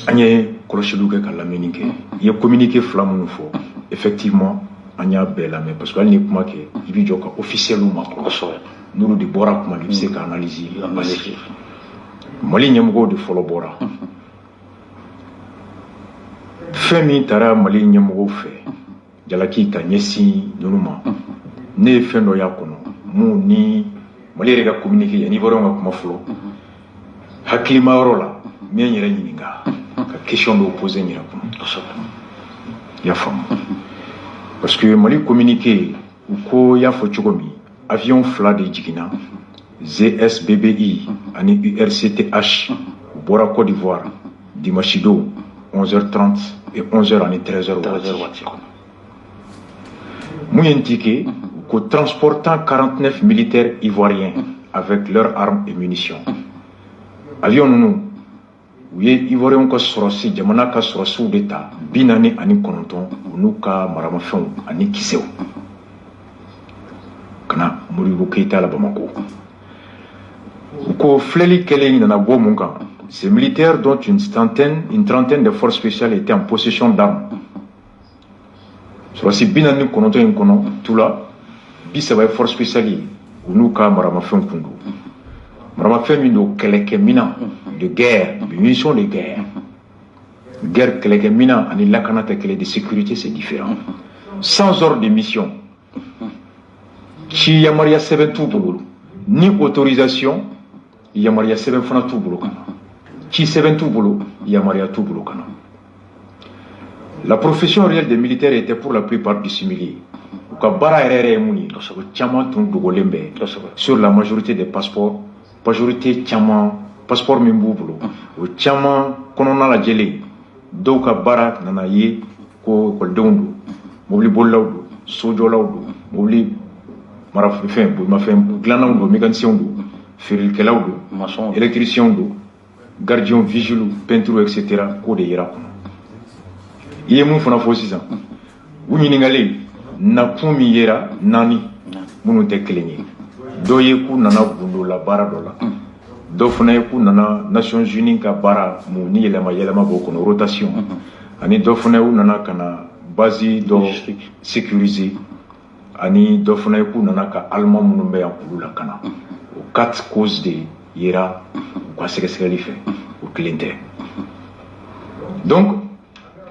Anye Kolochelouke Kalaminike, il y a communiqué flamand fort. Effectivement, Anya Belame, parce qu'elle n'est pas que il y a officiellement nous de Bora comme il s'est analysé. Mali Nyamgo de Folobora. Femi Tara Mali Nyamgo fait. Jalaki Kanyesi Nunuma. Ne Fendo Yakono. Mu ni Mali Rega communiqué, ya Nivoronga comme Flo. Hakima Rola, Mien Yereninga. Question de opposer il y a femme parce que Mali communiqué ou ko ya fochugomi avion fla de Jigina ZSBBI ani URCTH Bora Côte d'Ivoire Dimachido 11h30 et 11h ani 13h Mouyentike ko transportant 49 militaires ivoiriens avec leurs armes et munitions avion nous oui, Ivoiriens ka sorasi jamana ka sorasu d'État binani ani kononton nuka maramafon ani kiseo kana Modibo Keïta la Bamako ko fleli keleni na bo munga ces militaires dont une trentaine de forces spéciales étaient en possession d'armes sorasi binani kononton kono tula bisaba force spéciale nuka maramafon kundu maramafon mindo keleke mina de guerre, de munitions de guerre. Guerre que les mina et la canate de sécurité, c'est différent. Sans ordre de mission, si Yamaria 7 tout boulot, ni autorisation, Yamaria 7 fana tout boulot. Qui 7 tout boulot, Yamaria tout boulot. La profession réelle des militaires était pour la plupart dissimulée. Sur la majorité des passeports, majorité passeport min b'u bolo o caman kɔnɔna la jɛlen dɔw ka baara nana ye ko ekɔlidenw don mobili bolilaw don sojɔlaw don mobili marafɛn bolimafɛn dilannaw don mécaniciens don feerelikɛlaw don électriciens don gardiens vigiles peintres etc. k'o de yera kɔnɔ i ye mun fana fɔ sisan u ɲininkalen nakun min yera naani minnu tɛ kelen ye dɔ ye k'u nana gundo la baara dɔ la dɔ fana ye k'u nana Nations Unies ka baara mun ni yɛlɛma b'o kɔnɔ rotation ani dɔ fana ye u nana ka na base dɔ sécuriser ani dɔ fana ye k'u nana ka allemand minnu bɛ yan k'olu lakana o 4 causes de yera u ka sɛgɛsɛgɛli fɛ o kelen tɛ donc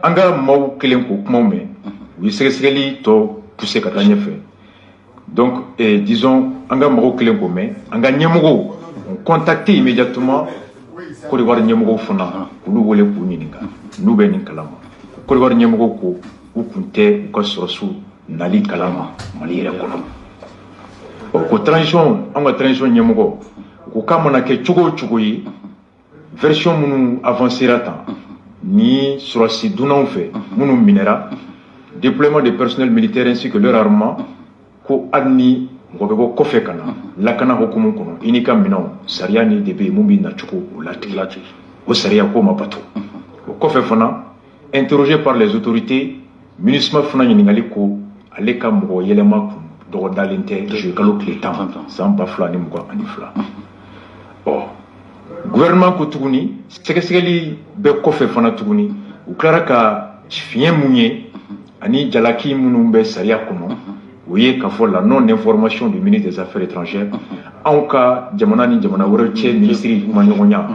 an ka maaw kelen k'o kumaw mɛn u ye sɛgɛsɛgɛli tɔ pousser ka taa ɲɛfɛ donc disons an ka mɔgɔw kelen k'o mɛn an ka ɲɛmɔgɔw on contacté immédiatement Côte d'Ivoire ɲɛmɔgɔw fana olu wele k'u ɲininka n'u bɛ nin kalama Côte d'Ivoire ɲɛmɔgɔw ko u kun tɛ u ka sɔrɔsiw nali kalama Mali yɛrɛ kɔnɔ ko transition an ka transition ɲɛmɔgɔ ko k'a mana kɛ cogo o cogo ye version minnu avancera tan ni sɔrɔsi dunanw fɛ minnu minɛra déploiement des personnels militaires ainsi que leur armement ko hali ni mɔgɔ bɛ bɔ kɔfɛ ka na lakana hukumu kɔnɔ i n'i ka minɛnw sariya ni de bɛ yen mun b'i nacogo o latigi o sariya ko ma bato o kɔfɛ fana interrogé par les autorités MINUSMA fana ɲininkali ko ale ka mɔgɔ yɛlɛma kun dɔgɔdalen tɛ juillet kalo tile 10 san 2022 gouvernement ko tuguni sɛgɛsɛgɛli bɛɛ kɔfɛ fana tuguni u tilara ka fiɲɛ mun ye ani jalaki minnu bɛ sariya kɔnɔ o ye k'a fɔ la non information du ministre des Affaires étrangères anw ka jamana ni jamana wɛrɛ cɛ ministre kuma ɲɔgɔnya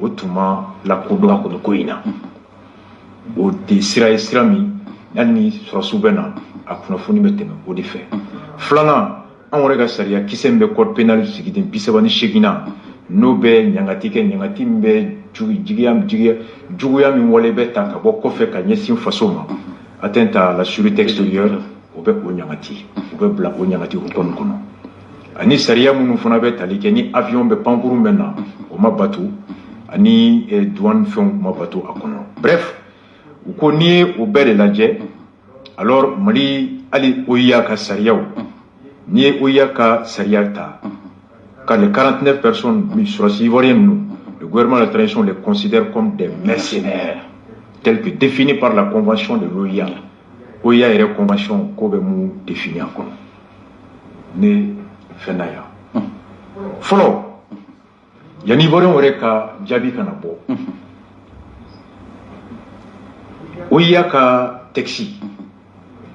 o tun ma lakodɔn ko in na o de sira ye sira min hali ni sɔrɔsiw bɛ na a kunnafoni bɛ tɛmɛ o de fɛ filanan anw yɛrɛ ka sariya kisɛ min bɛ code pénal sigiden 38 na n'o bɛ ɲangati kɛ ɲangati min bɛ juguya min wale bɛ ta ka bɔ kɔfɛ ka ɲɛsin faso ma atteinte à la sûreté extérieure o bɛ o ɲangati o bɛ bila o ɲangati hukumu kɔnɔ ani sariya minnu fana bɛ tali kɛ ni avion bɛ pankuru bɛ na o ma bato ani douane fɛnw ma bato a kɔnɔ bref u ko n'i ye o bɛɛ de lajɛ alors Mali hali OIA ka sariyaw n'i ye OIA ka sariya ta car les 49 personnes sɔrɔsi ivoiriennes le gouvernement de la transition les considère comme des mercenaires tels que définis par la convention de l'OIA OIA yɛrɛ convention ko bɛ mun défini a kɔnɔ ne fɛn na yan fɔlɔ yanni ivoirien yɛrɛ ka jaabi kana bɔ Oya ka taxi.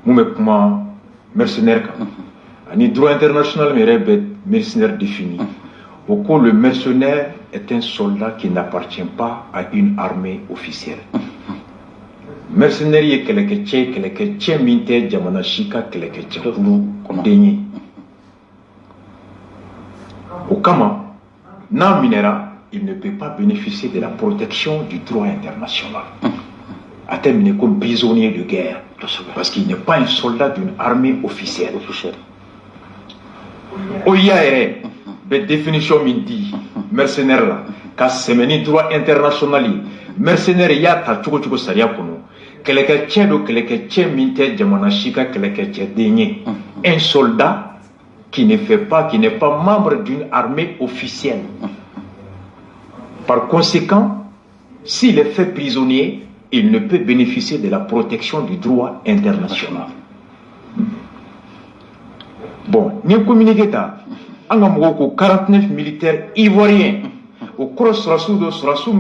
Moume kuma mercenaire ka. Ani droit international mais mercenaire défini. Pourquoi le mercenaire est un soldat qui n'appartient pas à une armée officielle. Mercenaire est quelqu'un qui minte jamana shika quelqu'un qui kulu denye. Au Kama, non minera, il ne peut pas bénéficier de la protection du droit international. À terminer comme prisonnier de guerre, parce qu'il n'est pas un soldat d'une armée officielle. Oyaere, la définition mindi, mercenaire là, car c'est le droit international. Mercenaire, il y a ta choco saria kono. Quelqu'un qui minte jamana shika quelqu'un qui denye. Un soldat qui n'est pas membre d'une armée officielle. Par conséquent, s'il est fait prisonnier, il ne peut bénéficier de la protection du droit international. Bon, nous communiquons en 49 militaires ivoiriens. Au cross Rassou,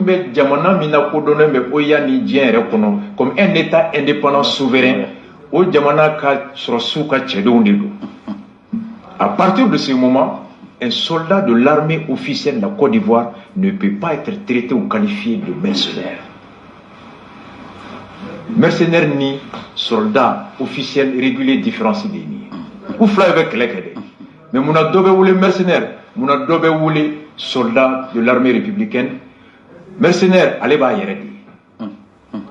mais Djamana Mina Kodone, mais Oya Nidien, comme un État indépendant souverain, au Djamana Ka Rassou Ka Tchedoundelo. À partir de ce moment, un soldat de l'armée officielle de la Côte d'Ivoire ne peut pas être traité ou qualifié de mercenaire. Mercenaire ni soldat officiel régulier différencié des ni. Ou fly avec les. Mais mon adobe ou les mercenaires, mon adobe ou les soldats de l'armée républicaine, mercenaire, allez bas yéredi.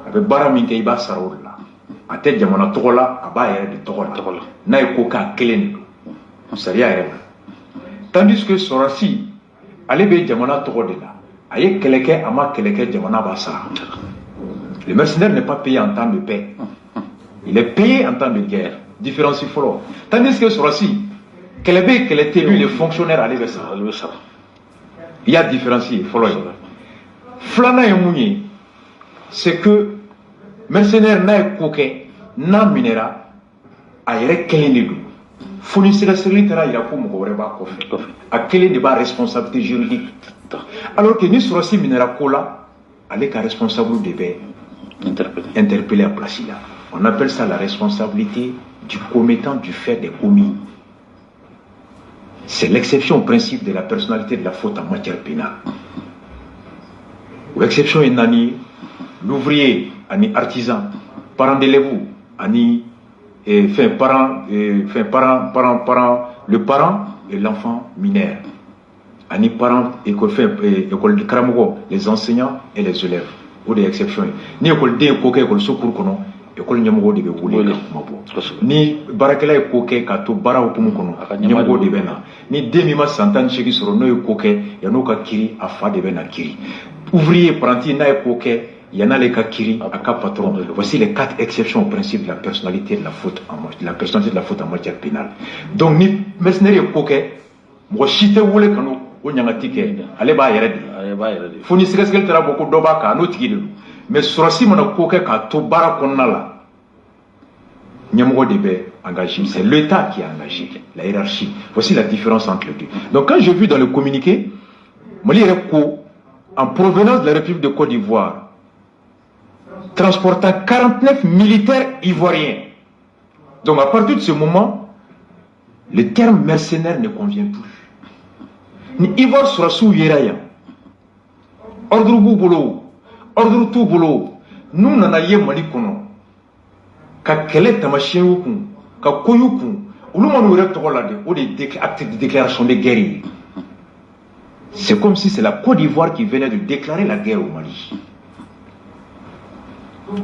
Avec Baraminke Iba Saroula. À tête de mon atola, à bas yéredi Tola. Naïkoka Kelen. Tandis que Sorasi, allez bien Djamana Torodela. Aïe Keleke Ama Keleke Djamana Bassa. Le mercenaire n'est pas payé en temps de paix. Il est payé en temps de guerre. Différence follow. Tandis que Sorasi, Kelebe, qu'elle est élu le fonctionnaire à l'Évessa. Il y a différence follow. Flana et Mouni, c'est que mercenaire n'a coquet, n'a minera, aïe Kelenidou. Fournisseur secrétaire, il a pour Moukoreba Kofi. À quel débat responsabilité juridique. Alors que nous sommes aussi mineracola, avec un responsable devait interpeller à place là. On appelle ça la responsabilité du commettant du fait des commis. C'est l'exception au principe de la personnalité de la faute en matière pénale. L'exception est nani, l'ouvrier, ani artisan, parent d'élève, ani le parent et l'enfant mineur. Ani parent, école de Karamogo, les enseignants et les élèves. Ou des exceptions. Ni école de coquet, école secours, école Nyamogo de Boulé. Ni Barakela et coquet, Kato Bara ou Pumukono, Nyamogo de Bena. Ni Demima Santan Cheki sur no coquet, Yanoka Kiri, Afa de Bena Kiri. Ouvrier, apprenti, na coquet. Il y en a les cas Kiri, à cas patron. Voici les 4 exceptions au principe de la personnalité de la faute en matière pénale. Donc, ni mercenaire et coquet, moi, chité ou les canaux, ou n'yangatike, allez bas yéredi. Founi sekeskel tera beaucoup d'obaka, no tigide. Mais surasi mon coquet, quand tout bara konala, Nyamogo debe engagé. C'est l'État qui est engagé, la hiérarchie. Voici la différence entre les deux. Donc, quand j'ai vu dans le communiqué, Moli Repko, en provenance de la République de Côte d'Ivoire, transportant 49 militaires ivoiriens. Donc à partir de ce moment, le terme mercenaire ne convient plus. Ni Ivoire sera sous Yeraya. Ordre Boubolo, ordre tout boulot. Nous n'en ayons pas kono. Ka kele tamashien okun, ka koyukun, ou le monde aurait tolade, ou des actes de déclaration de guerre. C'est comme si c'est la Côte d'Ivoire qui venait de déclarer la guerre au Mali.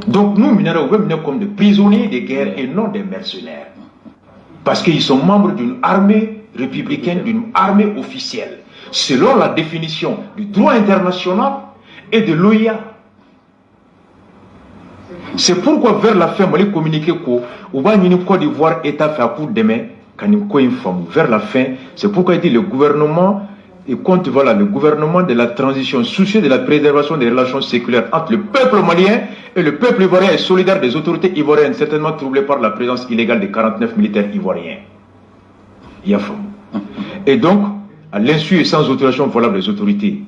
Donc nous, minéraux, on venir comme des prisonniers de guerre et non des mercenaires. Parce qu'ils sont membres d'une armée républicaine, d'une armée officielle, selon la définition du droit international et de l'OIA. C'est pourquoi vers la fin, on va communiquer qu'on va une Côte d'Ivoire État fait à coup de demain, quand une femme. Vers la fin, c'est pourquoi il dit le gouvernement. Et compte voilà le gouvernement de la transition soucieux de la préservation des relations séculaires entre le peuple malien et le peuple ivoirien et solidaire des autorités ivoiriennes certainement troublées par la présence illégale de 49 militaires ivoiriens. Et donc, à l'insu et sans autorisation valable des autorités.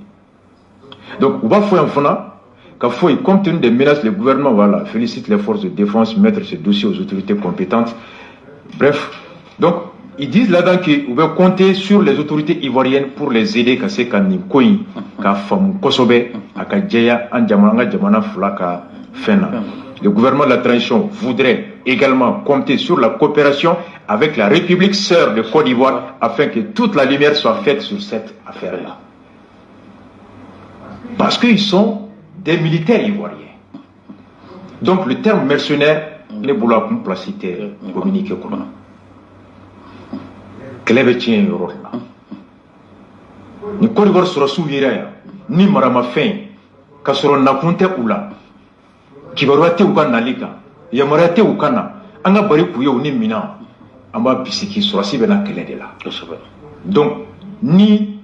Donc, on va faire un fona, compte tenu des menaces, le gouvernement félicite les forces de défense, mettre ce dossier aux autorités compétentes. Bref, donc, ils disent là-dedans qu'ils veulent compter sur les autorités ivoiriennes pour les aider à ce qu'ils koyi, à famu kosobe, à kajaya, en jamana flaka fena. Le gouvernement de la transition voudrait également compter sur la coopération avec la République sœur de Côte d'Ivoire afin que toute la lumière soit faite sur cette affaire-là. Parce qu'ils sont des militaires ivoiriens. Donc le terme mercenaire n'est pas là pour placiter communiquer comme Clébetien Europe. Ni Côte d'Ivoire sera souverain, ni marama fin, kasoro nakunte ula, kibaruate ukana liga, yamarate ukana, anga bari kuyo ni mina, amba bisiki sura sibena kele de la. Donc ni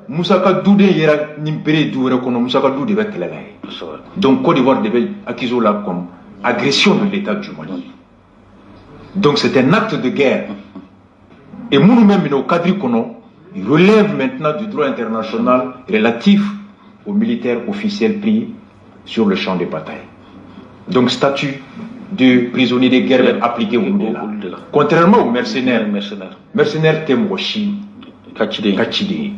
Moussaka Doudé yera ni bere douere kono Moussaka Doudé va kele la. Donc Côte d'Ivoire devait accuser là comme agression de l'État du Mali. Donc c'est un acte de guerre. Et nous-mêmes, nos cadres, ils relèvent maintenant du droit international relatif aux militaires officiels pris sur le champ de bataille. Donc, statut de prisonnier de guerre appliqué au Ndela. Contrairement aux mercenaires, mercenaires Temwashi, Kachide.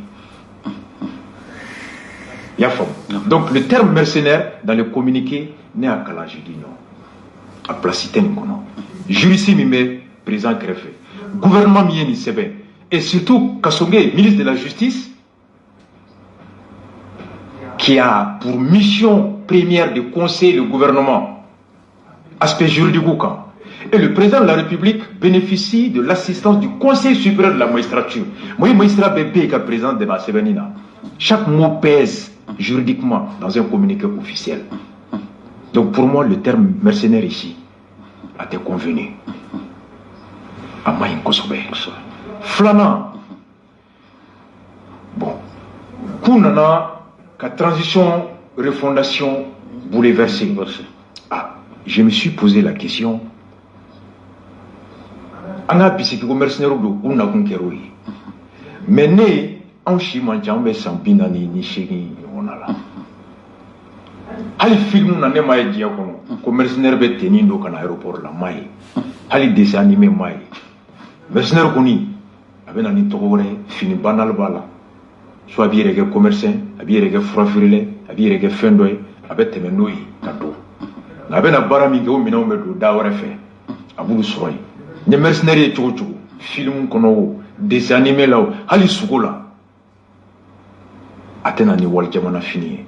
Donc, le terme mercenaire dans le communiqué n'est à Kalajidi, non. À Placitaine, non. Jurici Mime, président greffé. Gouvernement Mieni Sebe, et surtout Kassongé, ministre de la Justice, qui a pour mission première de conseiller le gouvernement, aspect juridique, et le président de la République bénéficie de l'assistance du Conseil supérieur de la magistrature. Moi, magistrat bébé qui est président de la Sébenina. Chaque mot pèse juridiquement dans un communiqué officiel. Donc pour moi, le terme mercenaire ici a été convenu. Amayin Kosobe. Flana. Bon. Kounana, ka transition, refondation, bouleversée. Ah, je me suis posé la question. Anga bisiki ko mercenaire do una kunkeroi. Mais né en chima jambe sampina ni shegi onala. Hali film na ne mai dia kono. Ko mercenaire be tenindo kana aéroport la mai. Hali dessin animé mai. Mercenaire koni abena ni togore fini banal bala soit bien que commerçant bien que frafirele bien que fendoy abete menoi kado na bena barami go mino medo dawre fe abulu soy ne mercenaire chocho film kono dessin animé law hali sugola atena ni wal jamana fini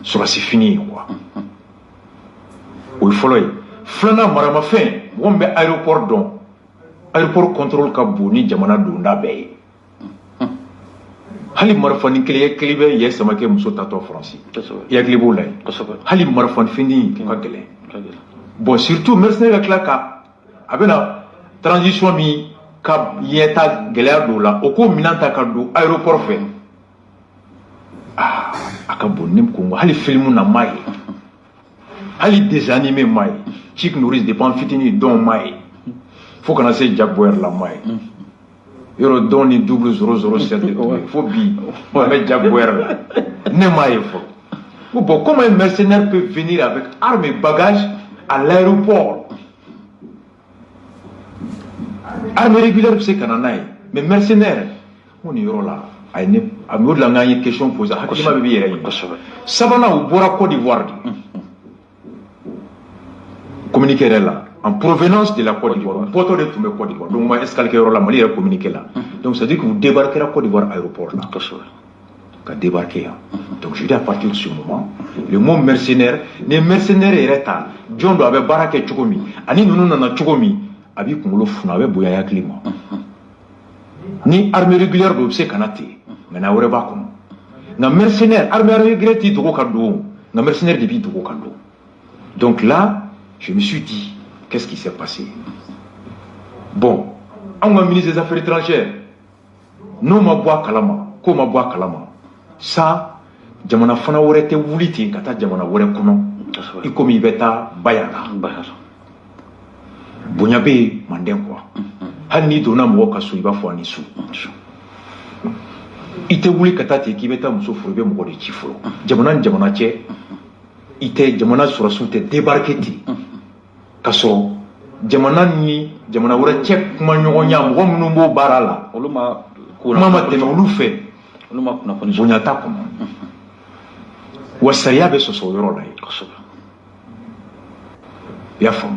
sura si fini quoi o foloy flana marama fin wombe aéroport don aéroport contrôle ka boni jamana dunda be hali marfani kele ye sama ke muso tato français ya glebo lay hali marfan fini ka gele bon surtout mercenaire klaka abena transition mi ka yeta gele do la oko minanta ka do aéroport fe ah aka bonim ko hali film na mai hali des animés mai chic nourrice dépend fitini don mai faut qu'on essaie Jack Boer la maille. Il y a donné double 007. Il faut bien. On va mettre Jack Boer là. Ne maille faut. Bon, comment un mercenaire peut venir avec armes et bagages à l'aéroport? Armes régulières, c'est qu'on en a. Mais mercenaire, on y est là. A une question posée. Hakima bébé Savana ou Bora Côte d'Ivoire. Communiquer là. En provenance de la Côte d'Ivoire, poto de tout le Côte d'Ivoire. Donc, moi, escalquer la Mali a communiqué là. Donc, ça veut dire que vous débarquez à Côte d'Ivoire aéroport là. Vous débarquez. Donc, je dis à partir de ce moment, le mot mercenaire, les mercenaires et rétal, John doit avoir baraké Tchogomi. Ani nous n'en Tchogomi, abi Kongolo Funawe Bouyaya Klima. Ni armée régulière de Obse Kanate, mais n'a pas comme. Na mercenaire, armée régulière de Dogokando, na mercenaire de Bidogokando. Donc là, je me suis dit, qu'est-ce qui s'est passé? Bon, on a ministre des Affaires étrangères. Non, ma bois kalama, ko ma bois kalama. Ça, jamana fana wore te wuliti kata jamana wore kono. Ikomi beta bayana. Bonyabe manden quoi. Hani dona mo kaso iba fo ani su. Ite wuli kata te ki beta muso furbe mo de chifro. Jamana che ite jamana surasiw tɛ débarqué ten k'a sɔrɔ jamana ni jamana wɛrɛ cɛ kuma ɲɔgɔnya mɔgɔ minnu b'o baara la kuma ma tɛmɛ olu fɛ bonya t'a kɔnɔ wa sariya bɛ sɔsɔ o yɔrɔ la yen i y'a faamu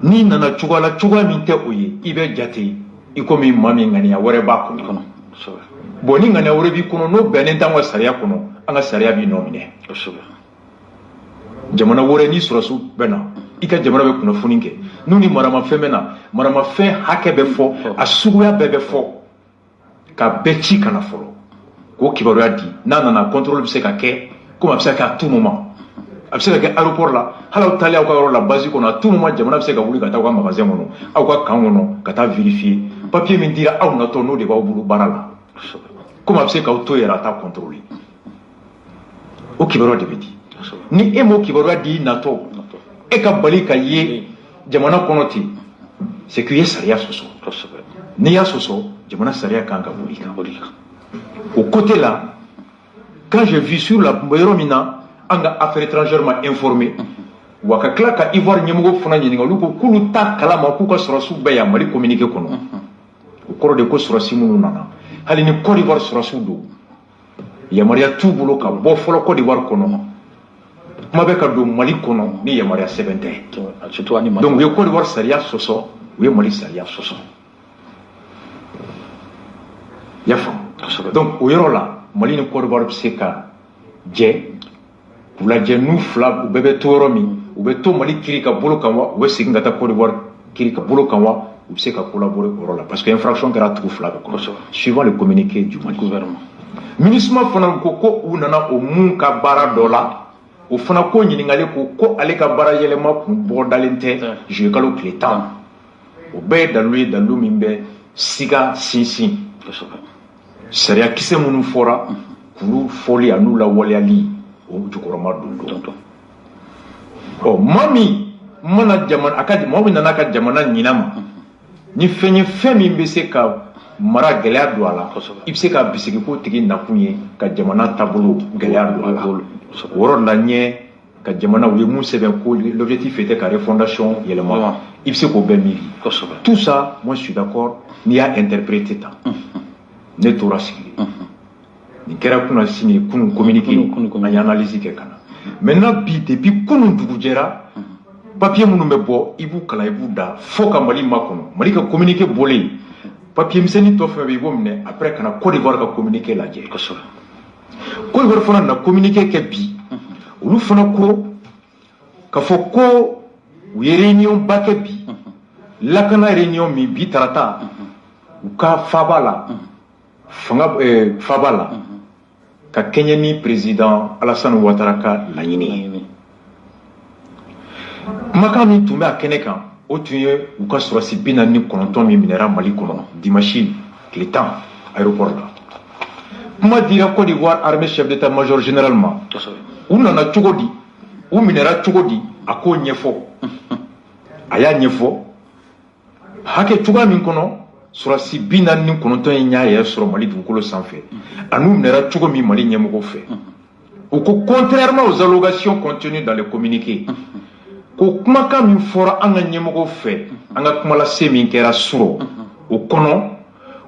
n'i nana cogoya la cogoya min tɛ o ye i bɛ jate i komi maa min ŋaniya wɛrɛ b'a kɔnɔ bon ni ŋaniya wɛrɛ b'i kɔnɔ n'o bɛnnen t'an ka sariya kɔnɔ an ka sariya b'i nɔ minɛ jamana wɛrɛ ni sɔrɔsiw bɛ na i ka jamana bɛ kunnafoni kɛ n'u ni maramafɛn bɛ na maramafɛn hakɛ bɛ fɔ a suguya bɛɛ bɛ fɔ ka bɛɛ ci kana fɔlɔ k'o kibaruya di n'a nana contrôle bɛ se ka kɛ komi a bɛ se ka kɛ à tout moment a bɛ se ka kɛ aéroport la hali aw taalen aw ka yɔrɔ la base kɔnɔ à tout moment jamana bɛ se ka wuli ka taa aw ka magasin kɔnɔ aw ka kan kɔnɔ ka taa vérifier papier min dira aw natɔ n'o de b'aw bolo baara la komi a bɛ se k'aw to yɛrɛ a t'a contrôler o kibaruya de bɛ di ni e m'o kibaruya di i natɔ e ka bali ka ye jamana kɔnɔ ten c'est que i ye sariya sɔsɔ n'i y'a sɔsɔ jamana sariya kan ka boli kan o côté là quand j'ai vu sur la yɔrɔ min na an ka affaire étrangère ma informé wa ka tila ka Ivoire ɲɛmɔgɔ fana ɲininka olu ko k'olu t'a kalama k'u ka sɔrɔsiw bɛɛ yan Mali communiqué kɔnɔ o kɔrɔ de ko sɔrɔsi minnu nana hali ni Côte d'Ivoire sɔrɔsiw don yamaruya t'u bolo ka bɔ fɔlɔ Côte d'Ivoire kɔnɔ kuma bɛ ka don Mali kɔnɔ ni yamaruya sɛbɛn tɛ donc u ye Côte d'Ivoire sariya sɔsɔ u ye Mali sariya sɔsɔ i y'a faamu donc o yɔrɔ la Mali ni Côte d'Ivoire bɛ se ka jɛ k'u lajɛ n'u fila u bɛɛ bɛ to yɔrɔ min u bɛ to Mali kiri ka bolo kan wa u bɛ segin ka taa Côte d'Ivoire kiri ka bolo kan wa u bɛ se ka collaborer o yɔrɔ la parce que infraction kɛra tugu fila bɛɛ kɔnɔ suivant le communiqué du Mali gouvernement MINUSMA fana ko u nana o mun ka baara dɔ la o fana ko ɲininkali ko ale ka baara yɛlɛma kun bɔdalen tɛ juillet kalo tile 10 o bɛɛ ye dalilu ye dalilu min bɛ siga sinsin sariya kisɛ minnu fɔra k'olu fɔli a n'u lawaleyali o jukɔrɔma don maa min mana jamana maa min nana ka jamana ɲina ma ni fɛn ye fɛn min bɛ se ka mara gɛlɛya don a la i bɛ se ka bisigi k'o tigi nakun ye ka jamana taabolo gɛlɛya don a la o yɔrɔ la ɲɛ ka jamana u ye mun sɛbɛn ko l'objectif était ka refondation yɛlɛma i bɛ se k'o bɛɛ miiri tout ça moi je suis d'accord n'i y'a interprété tan ne tora sigilen nin kɛra kunna sini kunun communiqué an ye analyse kɛ ka na maintenant bi depuis kunun dugu jɛra papier minnu bɛ bɔ i b'u kalan i b'u da fo ka Mali makɔnɔ Mali ka communiqué bɔlen papier misɛnnin tɔ fɛn bɛ i b'o minɛ après ka na Côte d'Ivoire ka communiqué lajɛ Côte d'Ivoire fana na communiqué kɛ bi olu fana ko k'a fɔ ko u ye réunion ba kɛ bi lakana réunion min bi tarata u ka faba la faba la ka kɛɲɛ ni président Alassane Ouattara ka laɲini ye kumakan min tun bɛ a kɛnɛ kan o tun ye u ka sɔrɔsi 49 min minɛra Mali kɔnɔ dimanche tile 10 aéroport la kuma dira Côte d'Ivoire armée chef d'état-major général ma u nana cogo di u minɛra cogo di a k'o ɲɛfɔ a y'a ɲɛfɔ hakɛ cogoya min kɔnɔ sɔrɔsi 49 in y'a yɛrɛ sɔrɔ Mali dugukolo sanfɛ a n'u minɛra cogo min Mali ɲɛmɔgɔw fɛ u ko contrairement aux allégations contenues dans le communiqué ko kumakan min fɔra an ka ɲɛmɔgɔw fɛ an ka kumalase min kɛra sɔrɔ o kɔnɔ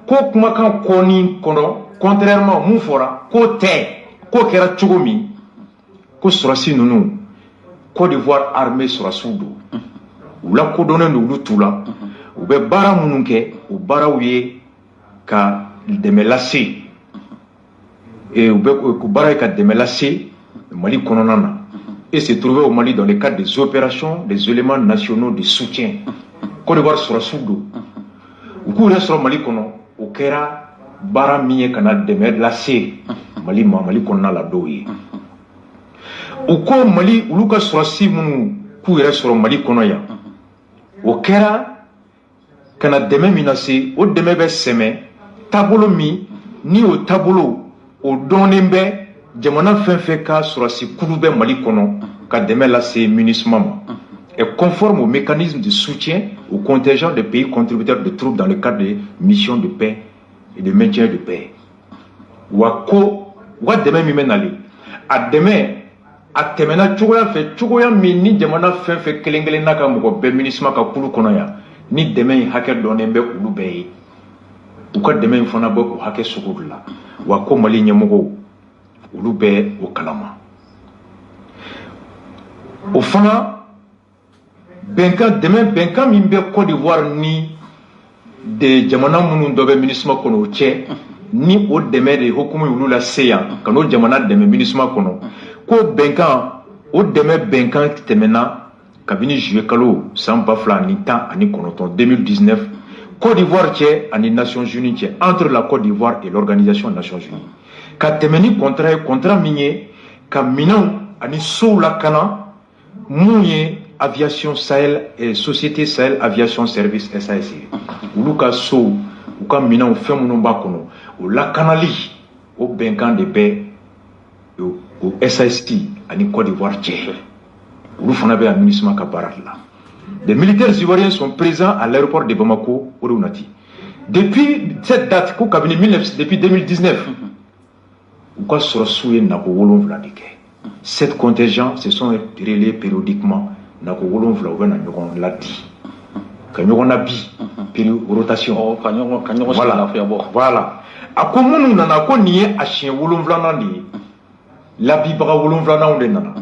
ko kumakan kɔni kɔnɔ contrairement mun fɔra ko tɛ ko kɛra cogo min ko sɔrɔsi ninnu Côte d'Ivoire armée sɔrɔsiw don u lakodɔnnen don olu t'u la u bɛ baara minnu kɛ o baaraw ye ka dɛmɛ lase u bɛ baara ye ka dɛmɛ lase Mali kɔnɔna na et se trouver au Mali dans le cadre des opérations des éléments nationaux de soutien Côte d'Ivoire sɔrɔsiw don u k'u yɛrɛ sɔrɔ Mali kɔnɔ o kɛra baara min ye ka na dɛmɛ lase Mali ma Mali kɔnɔna la dɔw ye u ko Mali olu ka sɔrɔsi minnu k'u yɛrɛ sɔrɔ Mali kɔnɔ yan o kɛra ka na dɛmɛ min lase o dɛmɛ bɛ sɛmɛ taabolo min ni o taabolo o dɔnnen bɛ jamana fɛn fɛn ka sɔrɔsi kulu bɛ Mali kɔnɔ ka dɛmɛ lase MINUSMA ma est conforme au mécanisme de soutien au contingent des pays contributeurs de troupes dans le cadre des missions de paix et de maintien de paix wa ko wa dɛmɛ min bɛ nalen a dɛmɛ a tɛmɛna cogoya fɛ cogoya min ni jamana fɛn fɛn kelen kelen n'a ka mɔgɔ bɛɛ MINUSMA ka kulu kɔnɔ yan ni dɛmɛ in hakɛ dɔnnen bɛ olu bɛɛ ye u ka dɛmɛ in fana bɛ o hakɛ sugu de la wa ko Mali ɲɛmɔgɔw olu bɛ o kalama o fana bɛnkan dɛmɛ bɛnkan min bɛ Côte d'Ivoire ni de jamana minnu dɔ bɛ MINUSMA kɔnɔ o cɛ ni o dɛmɛ de hukumu olu la se yan ka n'o jamana dɛmɛ MINUSMA kɔnɔ ko bɛnkan o dɛmɛ bɛnkan tɛmɛna kabini juillet kalo san 2019 2019 Côte d'Ivoire cɛ ani Nations Unies cɛ entre la Côte d'Ivoire et l'Organisation des Nations Unies ka tɛmɛ ni contrat ye contrat min ye ka minɛnw ani sow lakana mun ye Aviation Sahel et Société Sahel Aviation Service SAS olu ka sow u ka minɛnw fɛn minnu b'a kɔnɔ o lakanali o bɛnkan de bɛ au SAST ani Côte d'Ivoire cɛ olu fana bɛ MINUSMA ka baara de la. Des militaires ivoiriens sont présents à l'aéroport de Bamako au Runati. Depuis cette date ko kabini depuis 2019 u ka sɔrɔsiw ye nako 7 de kɛ. 7 contingents se sont relayés périodiquement nako 7 u bɛ na ɲɔgɔn ladi ka ɲɔgɔn nabi rotation voilà a ko minnu nana ko nin ye a siɲɛ 7nan de ye labibaga 7nanw de nana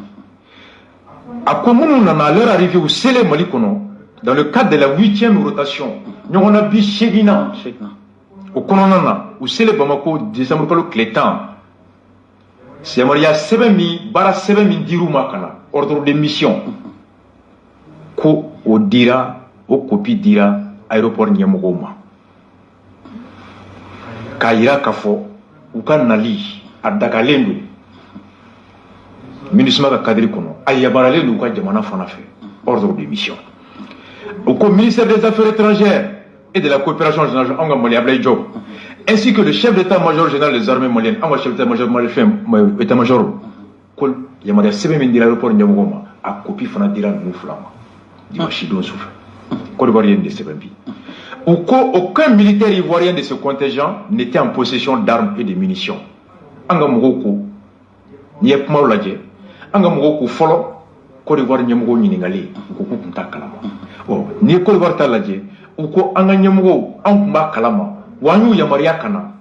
a ko minnu nana à leur arrivée u selen Mali kɔnɔ dans le cadre de la 8e rotation ɲɔgɔn nabi 8nan o kɔnɔna na u selen Bamako décembre kalo tile 10 yamaruya sɛbɛn min baara sɛbɛn min dir'u ma ka na ordre de mission ko o dira o copie dira aéroport ɲɛmɔgɔw ma k'a yira k'a fɔ u ka nali a dagalen don MINUSMA ka cadre kɔnɔ a yamaruyalen don u ka jamana fana fɛ ordre de mission au ministère des Affaires étrangères et de la coopération générale an ka Mali Ablaye Diop ainsi que le chef d'état-major général des armées maliennes an ka chef d'état-major état-major ko yamaruya sɛbɛn min dira aéroport ɲɛmɔgɔw ma a copie fana dira ninnu fila ma dimanche don su fɛ Côte d'Ivoire de sɛbɛn bi aucun militaire ivoirien de ce contingent n'était en possession d'armes et de munitions an ka mɔgɔw ko n'i ye kumaw lajɛ an ka mɔgɔw ko fɔlɔ Côte d'Ivoire ɲɛmɔgɔw ɲininkali u ko k'u tun t'a kalama n'i ye Côte d'Ivoire ta lajɛ u ko an ka ɲɛmɔgɔw an tun b'a kalama wa an y'u yamaruya ka na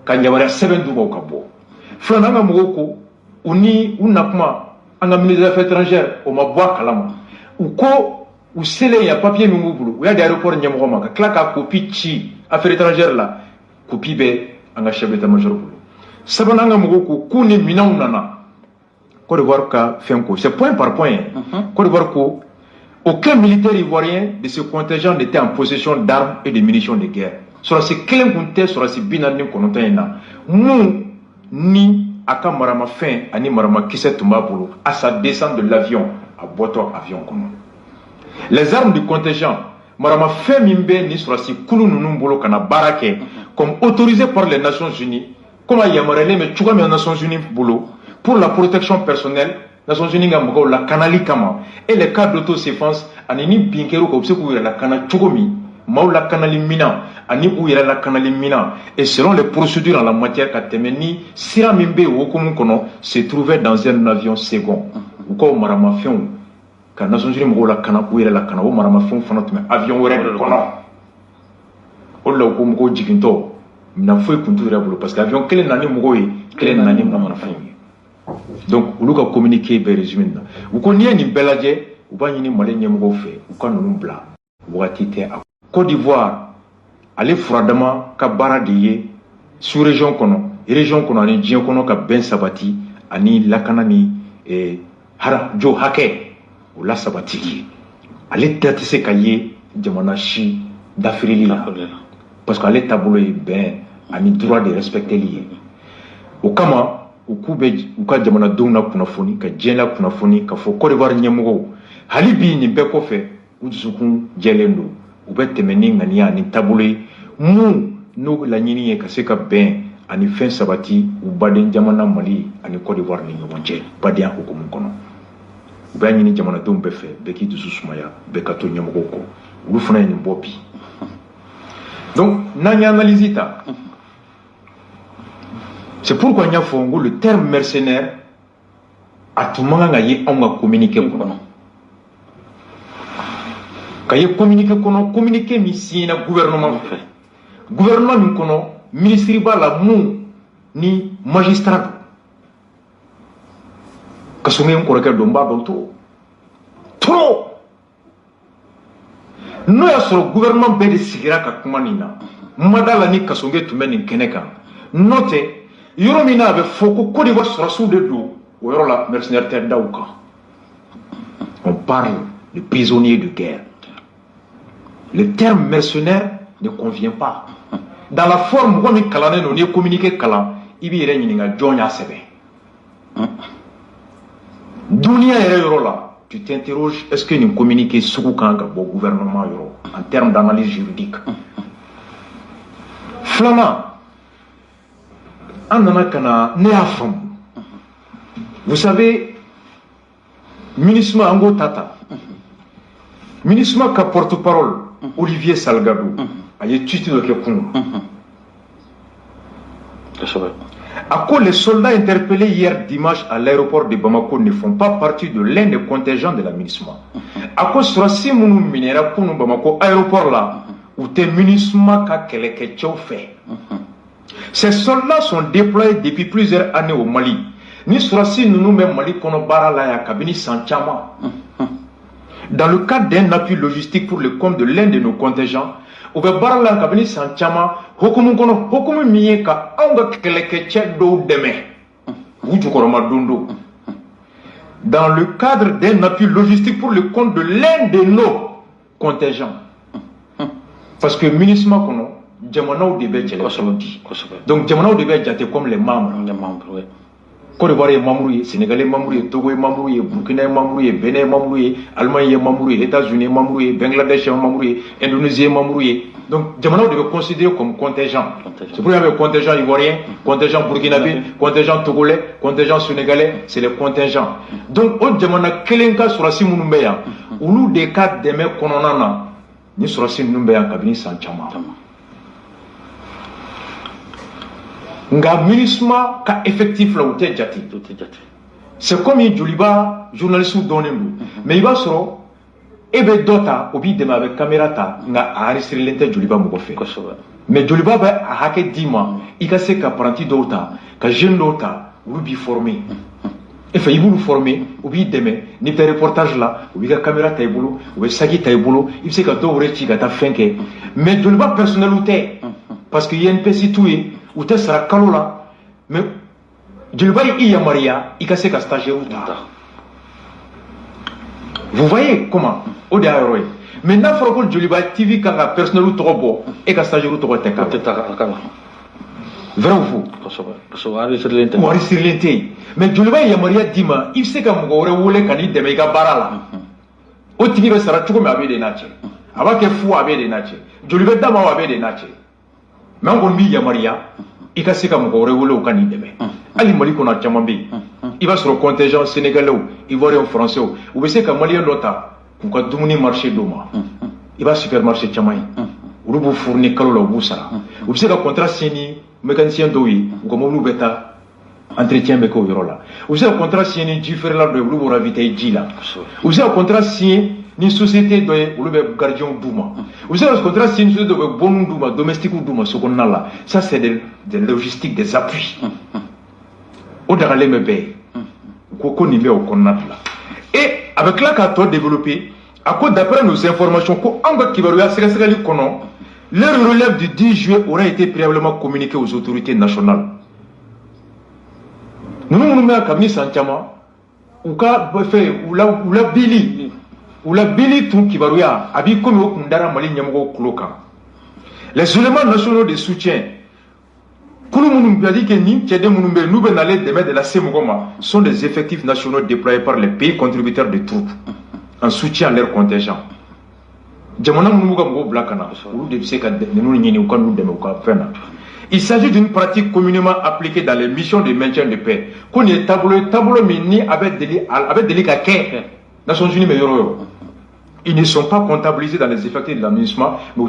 ka yamaruya sɛbɛn d'u ma u ka bɔ filanan an ka mɔgɔw ko u ni u nakuma an ka ministre des Affaires étrangères o ma bɔ a kalama u ko u selen yan papier min b'u bolo u y'a di aéroport ɲɛmɔgɔ ma ka tila ka copie ci affaires étrangères la copie bɛ an ka chef d'état-major bolo sabanan an ka mɔgɔw ko k'u ni minɛnw nana Côte d'Ivoire ka fɛn ko c'est point par point Côte d'Ivoire ko aucun militaire ivoirien de ce contingent n'était en possession d'armes et de munitions de guerre sɔrɔsi kelen kun tɛ sɔrɔsi 49 in na mun ni a ka maramafɛn ani maramakisɛ tun b'a bolo à sa descente de l'avion a bɔtɔ avion kɔnɔ les armes du contingent maramafɛn min bɛ ni sɔrɔsi kulu ninnu bolo ka na baara kɛ comme autorisé par les Nations Unies comme a yamaruyalen bɛ cogoya min na Nations Unies bolo pour la protection personnelle Nations Unies ka mɔgɔw lakanali kama et les cas d'autodéfense ani ni bin kɛr'u kan u bɛ se k'u yɛrɛ lakana cogo min maaw lakanali minan ani u yɛrɛ lakanali minan et selon les procédures en la matière ka tɛmɛ ni sira min bɛ o hokumu kɔnɔ se trouvait dans un avion second u ka o maramafɛnw ka Nations Unies mɔgɔw lakana u yɛrɛ lakana o maramafɛnw fana tun bɛ avion wɛrɛ de kɔnɔ o de la u ko mɔgɔw jigintɔ minɛn foyi tun t'u yɛrɛ bolo parce que avion kelen na ni mɔgɔw ye kelen na ni maramafɛnw ye donc olu ka communiqué bɛ résumé na u ko n'i ye nin bɛɛ lajɛ u b'a ɲini Mali ɲɛmɔgɔw fɛ u ka ninnu bila wagati tɛ a Côte d'Ivoire ale furadama ka baara de ye sous région kɔnɔ ani diɲɛ kɔnɔ ka bɛn sabati ani lakana ni jo hakɛ o la sabati ale tɛ se ka ye jamana si dafirili la parce que ale taabolo ye bɛn ani droit de respecteli ye o kama u k'u bɛ u ka jamanadenw la kunnafoni ka diɲɛ la kunnafoni ka fɔ Côte d'Ivoire ɲɛmɔgɔw hali bi nin bɛɛ kɔfɛ u dusukun jɛlen don u bɛ tɛmɛ ni ŋaniya ani taabolo ye mun n'o laɲini ye ka se ka bɛn ani fɛn sabati u baden jamana Mali ani Côte d'Ivoire ni ɲɔgɔn cɛ badenya hukumu kɔnɔ u b'a ɲini jamanadenw bɛɛ fɛ bɛɛ k'i dusu sumaya bɛɛ ka to ɲɛmɔgɔw kɔ olu fana ye nin bɔ bi donc n'an ye analyse ta c'est pourquoi n y'a fɔ n ko le terme mercenaire a tun man kan ka ye anw ka communiqué kɔnɔ ka ye communiqué kɔnɔ communiqué min signera gouvernement fɛ gouvernement min kɔnɔ ministre b'a la mun ni magistrat don ka sɔn n kɔrɔkɛ don n b'a dɔn trop n'o y'a sɔrɔ gouvernement bɛɛ de sigira ka kuma nin na mada la ni kasonge tun bɛ nin kɛnɛ kan n'o tɛ yɔrɔ min na a bɛ fɔ ko Côte d'Ivoire sɔrɔsiw de don o yɔrɔ la mercenaires tɛ da u kan on parle de prisonniers de guerre. Le terme mercenaire ne convient pas dans la forme mɔgɔ min kalannen don n'i ye communiqué kalan i b'i yɛrɛ ɲininka jɔn y'a sɛbɛn duniya yɛrɛ yɔrɔ la tu t'interroges est-ce que nin communiqué sugu kan ka bɔ gouvernement yɔrɔ en termes d'analyse juridique filanan an nana ka na ne y'a faamu vous savez MINUSMA an k'o ta ta MINUSMA ka porte-parole Olivier Salgado a ye tweet dɔ kɛ kunun les soldats interpellés hier dimanche à l'aéroport de Bamako ne font pas partie de l'un des contingents de la MINUSMA. Surasi minnu minɛra kunun Bamako aéroport la u tɛ MINUSMA ka kɛlɛkɛcɛw fɛ. Ces soldats sont déployés depuis plusieurs années au Mali. Ni surasi ninnu bɛ Mali kɔnɔ baara la yan kabini san caman. Dans le cadre d'un appui logistique pour le compte de l'un de nos contingents, u bɛ baara la kabini san caman hukumu kɔnɔ hukumu min ye ka anw ka kɛlɛkɛcɛ dɔw dɛmɛ u jukɔrɔma don don. Dans le cadre d'un appui logistique pour le compte de l'un de nos contingents. Parce que MINUSMA kɔnɔ jamanaw de bɛ jɛlɛ di. Donc jamanaw de bɛ jate comme les membres. Côte d'Ivoire est membre, Sénégal est membre, Togo est membre, Burkina est membre, Bénin est membre, Allemagne est membre, États-Unis est membre, Bangladesh est membre, Indonésie est membre. Donc, Jamana devait considérer comme contingent. C'est pour ça qu'il y a contingent ivoirien, contingent burkinabé, contingent togolais, contingent sénégalais, c'est les contingents. Donc, au Jamana Kelenka sur la Simunumbeya, ou nous des cas de mecs qu'on en a, ni sur la Simunumbeya, Kabini Sanchama. Nga MINUSMA ka effectif la ou te jati. C'est comme une Joliba journaliste donné mais il va sur ebe dota obi dema avec caméra ta nga enregistrer l'ente Joliba mo fait. Mais Joliba ba a hacké dima il ka se ka apprenti dota ka jeune dota ou bi formé. Et fait il vous former obi deme ni te reportage là obi ka caméra ta ibulu obi saki ta ibulu il se ka do rechi ka ta fenke mais Joliba personnel ou te parce que INPC tout est ou te sera kalola mais Joliba il y a Maria il ka se ka stagiaire ou ta. Vous voyez comment au derrière maintenant il faut que Joliba TV quand la personnel ou trop beau et ka stagiaire ou trop te ka vrai ou faux ou enregistrer l'ente mais Joliba il y a Maria dima il sait que mon gore wole kan i deme ka barala o tigi be sara chuko me abe de nache aba ke fu abe de nache Joliba dama abe de nache mais on bi ya Maria il ka se ka mon gore wole o kan i deme ali Mali ko na chama be il va sur le contingent sénégalais ivoirien français ou be se ka malien nota ku ka dumuni marché doma il va supermarché chama olu bu fournir kalo la bu sara ou be se ka contrat signé mécanicien doyi ou comme olu beta entretien be ko yoro la ou se ka contrat signé jifere la do olu bu raviter ji la ou se ka contrat signé ni société do olu be gardien duma ou se ka contrat signé société do be bonu duma domestique duma sokonna la ça c'est de logistique des appuis au darale me be ko ni be o konnatla et avec la carte développée à cause d'après nos informations ko anga kibaruya segali kono leur relève du 10 juillet aurait été préalablement communiqué aux autorités nationales. Nous nous avons commis Sanchama ou la Bili tout kibaruya abi comme au Kundara Mali Nyamogo Kloka. Les éléments nationaux de soutien de la Semogoma sont des effectifs nationaux déployés par les pays contributeurs de troupes en soutien à leur contingent. Il s'agit d'une pratique communément appliquée dans les missions de maintien de paix. Ils ne sont pas comptabilisés dans les effectifs de la MINUSMA, mais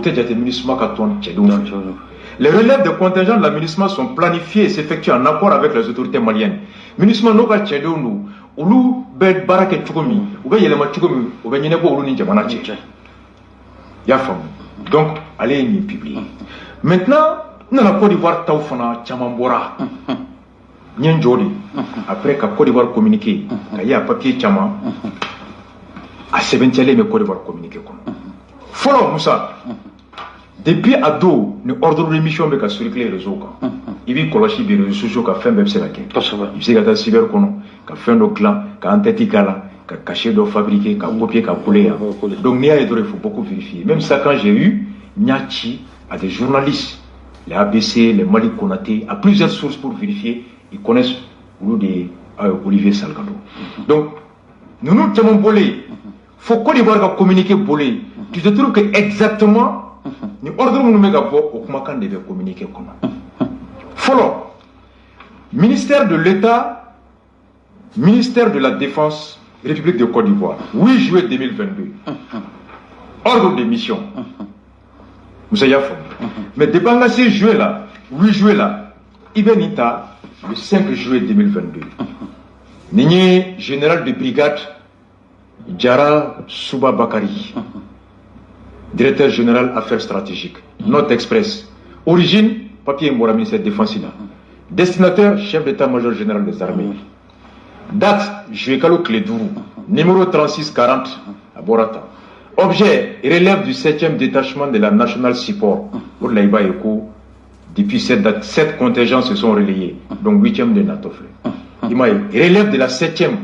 les relèves de contingents de la MINUSMA sont planifiés et s'effectuent en accord avec les autorités maliennes. MINUSMA n'a pas tchédé nous, olu bɛ baara kɛ cogo min u bɛ yɛlɛma cogo min u bɛ ɲɛnabɔ olu ni jamana cɛ i y'a faamu donc ale ye nin publié maintenant n nana Côte d'Ivoire taw fana caman bɔra n ye n jɔ de après ka Côte d'Ivoire communiqué ka ye a papier caman a sɛbɛntiyalen bɛ Côte d'Ivoire communiqué kɔnɔ fɔlɔ Musa depuis a don ni ordre de mission bɛ ka circuler réseau kan i b'i kɔlɔsi bi réseaux sociaux ka fɛn bɛɛ bɛ se ka kɛ i bɛ se ka taa cyber kɔnɔ ka fɛn dɔ dilan ka entête k'a la ka cachet dɔ fabriquer ka copier ka coller yan donc n'i y'a ye dɔrɔn il faut beaucoup vérifier même ça quand j'ai eu n y'a ci à des journalistes les ABC les Malik Konaté à plusieurs sources pour vérifier ils connaissent olu de Olivier Salgado donc ninnu caman bɔlen fo Côte d'Ivoire ka communiqué bɔlen tu te trouves que exactement ni ordre minnu bɛ ka bɔ o kumakan de bɛ communiqué kɔnɔ fɔlɔ ministère de l'État ministère de la Défense République de Côte d'Ivoire 8 juillet 2022 ordre de mission Moussa y'a faamu mais depuis an ka se juillet la 8 juillet la i bɛ nin ta le 5 juillet 2022 nin ye général de brigade Jara Souba Bakari directeur général affaires stratégiques Note Express origine papier bɔra ministère de défense la destinataire chef d'état-major général des armées date juillet kalo tile 5 numéro 3640 a bɔra tan objet relève du 7e détachement de la National Support pour la iba ko depuis cette date 7 contingents se sont relayés donc 8e de NATO relève de la 7e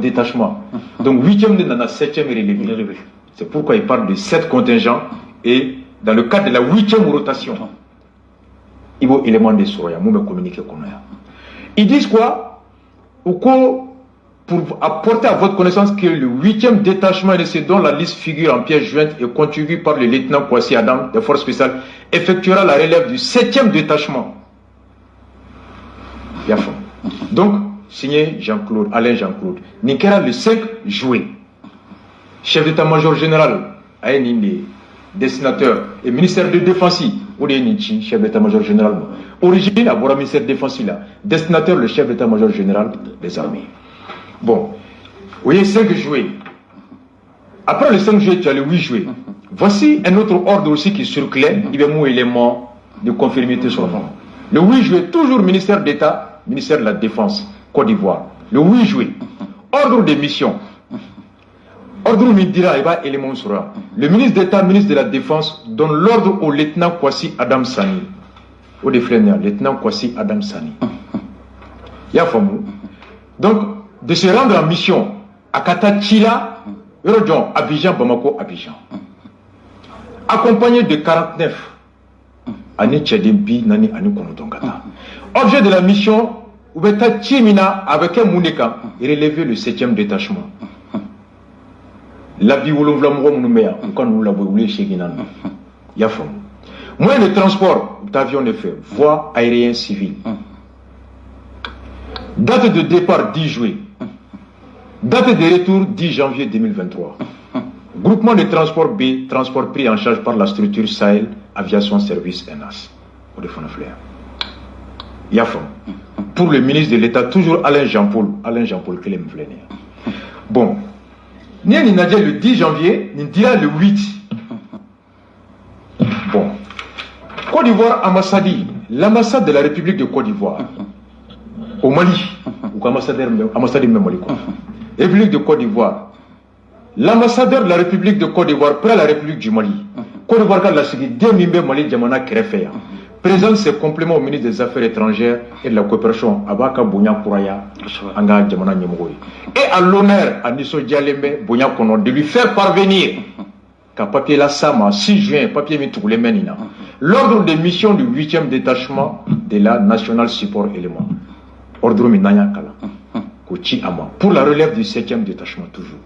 détachement donc 8e de la 7e relevé c'est pourquoi il parle de 7 contingents et dans le cadre de la 8e rotation il y a élément de Soroya nous communiquer ils disent quoi ou quoi pour apporter à votre connaissance que le 8e détachement de ce dont la liste figure en pièce jointe et contribué par le lieutenant Kwasi Adam des forces spéciales effectuera la relève du 7e détachement. Donc, signé Jean-Claude, Alain Jean-Claude. Ninkera le 5 juillet. Chef d'état-major général, Aïninde, dessinateur et ministère de défense, Oudénichi, chef d'état-major général. Origine, à Bora, ministère de défense, destinateur, le chef d'état-major général des armées. Bon, vous voyez, 5 juillet. Après le 5 juillet, tu as le 8 juillet. Voici un autre ordre aussi qui circulait. Il y a un élément de conformité sur le 8 juillet, toujours ministère d'État, ministère de la Défense, Côte d'Ivoire. Le 8 juillet, ordre de mission. Ordre Midira, il va élément sur le ministre d'État, ministre de la Défense, donne l'ordre au lieutenant Kwasi Adam Sani. Au déflène, lieutenant Kwasi Adam Sani. Il y a fameux. Donc, de se rendre en mission à Kata-Chila, Abidjan, Bamako, Abidjan. Accompagné de 49 Ani Tchadimbi, Nani, Ani Konotongata. Objet de la mission, Oubeta Tchimina, avec un Mouneka, et relever le 7e détachement. La vie où l'on voulait quand nous l'avons voulu chez Guinan. Yafom. Moi, le transport d'avion de fait, voie aérienne civile. Date de départ 10 juillet. Date de retour 10 janvier 2023. Groupement de transport B, transport pris en charge par la structure Sahel Aviation Service NAS. Yafom. Pour le ministre de l'État, toujours Alain Jean-Paul Clem Vlener. Bon. Ni Nadia le 10 janvier, ni Dia le 8. Bon. Côte d'Ivoire, l'ambassade de la République de Côte d'Ivoire, au Mali, ou ambassadeur de Mali, République de Côte d'Ivoire, l'ambassadeur de la République de Côte d'Ivoire près la République du Mali, Côte d'Ivoire, la Sécurité, Mali, Djamana, Kerefeya, présente ses compléments au ministre des Affaires étrangères et de la coopération, Abaka Bounya Kouraya, Anga Djamana Nyemoui. Et à l'honneur, à Nisso Djalembe, Bounya Kono, de lui faire parvenir, qu'à papier la Sama, 6 juin, papier Mitoulé Menina, l'ordre de mission du 8e détachement de la National Support Élément. Ordre Minaya Kala, Kouchi Ama, pour la relève du 7e détachement toujours.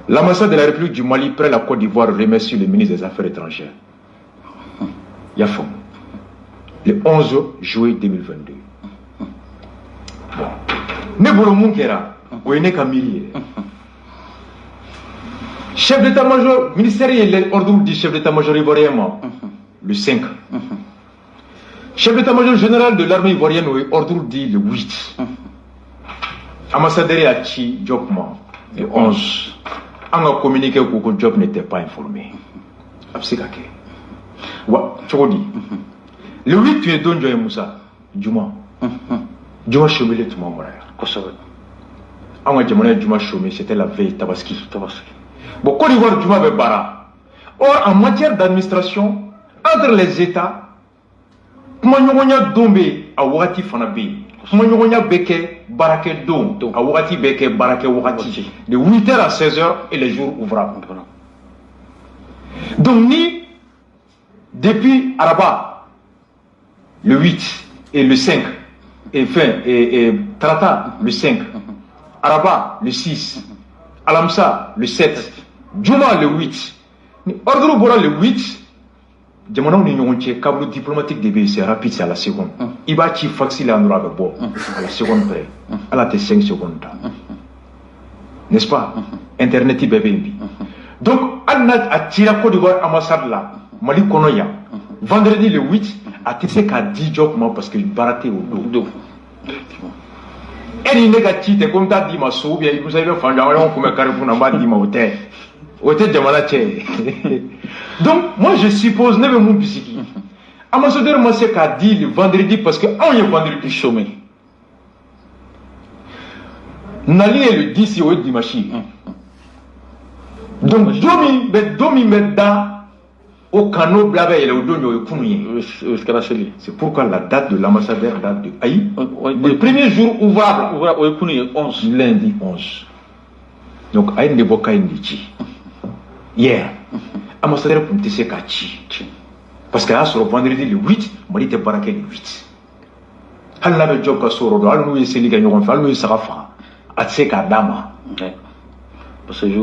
L'ambassade de la République du Mali près la Côte d'Ivoire remercie le ministre des Affaires étrangères. Yafom. Le 11 juillet 2022. Bon. Nebolo Munkera, Ouene Kamili. Chef d'état-major, ministériel, ordre du chef d'état-major ivoirien, le 5. Chef d'état-major général de l'armée ivoirienne, ordre dit le 8. ambassadeur a ci Job le 11. On a communiqué que Job n'était pas informé. Absikake. Wa, Chokodi. Le 8 tu es don Joye Moussa. Juma. Juma chômé tout le monde. On a dit Juma chômé, c'était la veille Tabaski. Bon, Côte d'Ivoire, Juma Bebara. Or, en matière d'administration, entre les États, comment nous dombe à Wati Fanabi, comment nous beke barake dom, à Wati beke barake Wati, de 8h à 16h et les jours ouvrables. Donc, ni depuis Araba, le 8 et le 5, et Trata, le 5, Araba, le 6, Alamsa, le 7, Juma, le 8, Ordre Bora, le 8, Jamana Union câble diplomatique de B, c'est rapide, c'est à la seconde. Il va ci faxi la noura bo, à la seconde près, à la 5 secondes. N'est-ce pas? Internet, bébé. Donc, Alna a tiré Côte d'Ivoire ambassade là, Mali Konoya, vendredi le 8, a tissé qu'à 10 jours parce qu'il baraté au dos. Et il négatif, c'est comme t'as dit, ma sou, bien, vous avez fait un on comme un carrefour n'a pas dit, ma hôtel. Hôtel de Malaché. Donc, moi, je suppose, ne me mon psychique. Ambassadeur Massek a dit le vendredi parce que, on est vendredi chômé. Nali est le 10 et au dimanche. Donc, Domi Medda au canot blabé et au donio c'est pourquoi la date de l'ambassadeur date de Aïe. Le premier jour ouvrable, lundi 11. Donc, Aïe ne boka indici. Hier, ambassadeur pour Tessé Kachi. Parce que là, sur le vendredi le 8, Mali était baraqué le 8. Elle n'avait job qu'à Soro, elle nous est séliga, elle nous est sarafa. Atseka Dama. Parce que je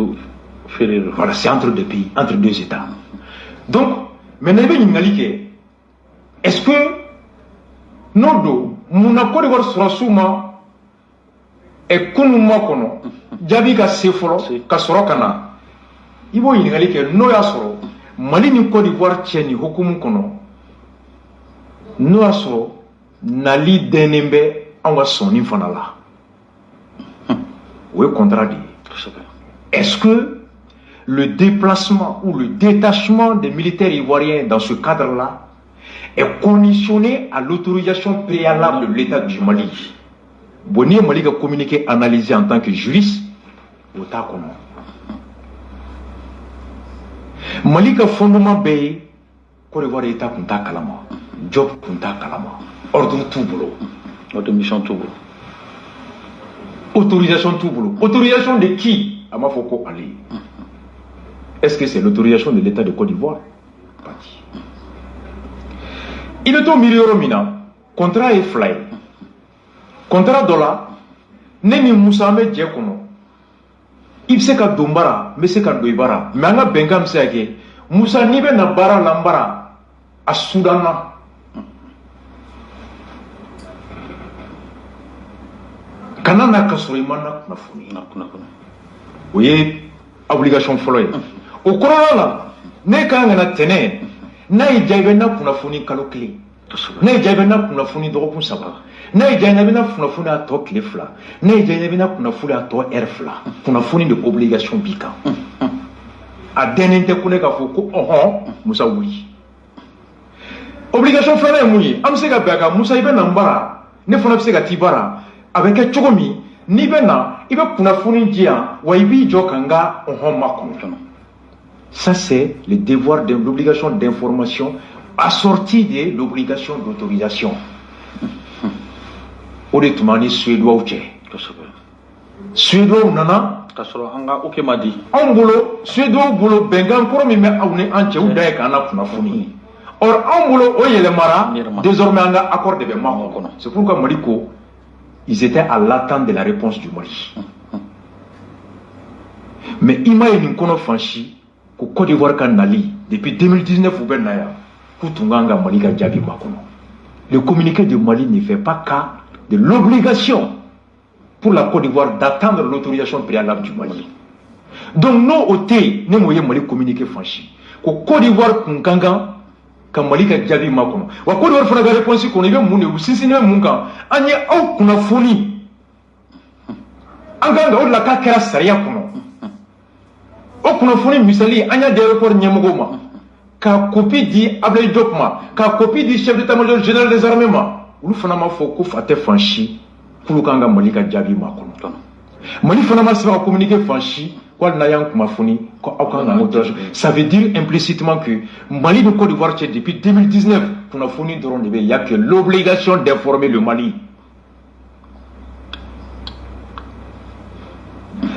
voilà, c'est entre deux pays, entre deux États. Donc, maintenant, est-ce que Nodo, Monaco de Sourasuma et Kunuma Kono, Jabika Sefolo, Kasorokana, il faut y aller que Noya Soro, Mali ni Côte d'Ivoire Tcheni, Hokumu Kono, Noya Soro, Nali Denembe, on va son infanala. Oui, contrat dit. Est-ce que le déplacement ou le détachement des militaires ivoiriens dans ce cadre-là est conditionné à l'autorisation préalable de l'État du Mali? Bonnier Mali a communiqué, analysé en tant que juriste, au Takono. Mali a fondement béé, Côte d'Ivoire État Kunta Kalama, Job Kunta Kalama, ordre tout boulot, ordre mission tout boulot. Autorisation tout boulot. Autorisation de qui? Amafoko Ali. Est-ce que c'est l'autorisation de l'État de Côte d'Ivoire? Parti. Il est au milieu Romina. Contrat est fly. Contrat dollar. Nemi Moussame Djekono. Il sait qu'à Dombara, mais c'est qu'à Doibara. Mais on a Bengam Seke. Moussa Nibe na bara lambara. À Soudana. Kanana Kasorimana Nafuni. Vous voyez, obligation folle. Au courant là, ne quand on a tenu, n'a jamais pour la fournie caloclé. N'a jamais pour la fournie de repos saba. N'a jamais pour la fournie à toi clé fla. N'a jamais pour la fournie à toi air fla. Pour la fournie de obligation piquant. À dernier te connaît qu'à Foucault, Moussa oui. Obligation fla est mouillée. Amsega Baga, Moussa Iben Nambara, ne fonapsega Tibara, avec un chocomi, ni bena, il va pour la fournie dia, Waibi Jokanga, Makontono. Ça, c'est le devoir de l'obligation d'information assortie de l'obligation d'autorisation. Au détournement suédois ou tché. Suédois ou nana. En boulot, suédois ou boulot, bengan, pour me mettre en tché ou d'ailleurs qu'on a pour la fournie. Or, en boulot, oye le mara, désormais on a accordé de Mako. C'est pourquoi Maliko, ils étaient à l'attente de la réponse du Mali. Mais il m'a une confiance. Côte d'Ivoire Kanali, depuis 2019 au Benaya, Koutunganga Malika Djabi Makono. Le communiqué de Mali ne fait pas cas de l'obligation pour la Côte d'Ivoire d'attendre l'autorisation préalable du Mali. Donc, nous, au thé, nous avons Mali communiqué franchi. Côte d'Ivoire Kunganga, quand Malika Djabi Makono. Wa Côte d'Ivoire Fanaga réponse qu'on est moune, ou si c'est un munga, Anya au Kunafoni. an kan ka o la k'a kɛra sariya kɔnɔ o kunnafoni misali an y'a di aéroport ɲɛmɔgɔw ma ka copie di Ablaye Diop ma ka copie di chef d'état-major général des armées ma olu fana ma fɔ ko fa tɛ fan si k'olu kan ka Mali ka jaabi ma kɔnɔ Mali fana ma se ka communiquer fan si ko na y'an kunnafoni ko aw kan ka autorisation. Ça veut dire implicitement que Mali de Côte d'Ivoire cɛ depuis 2019 kunnafoni dɔrɔn de bɛ, il y a que l'obligation d'informer le Mali.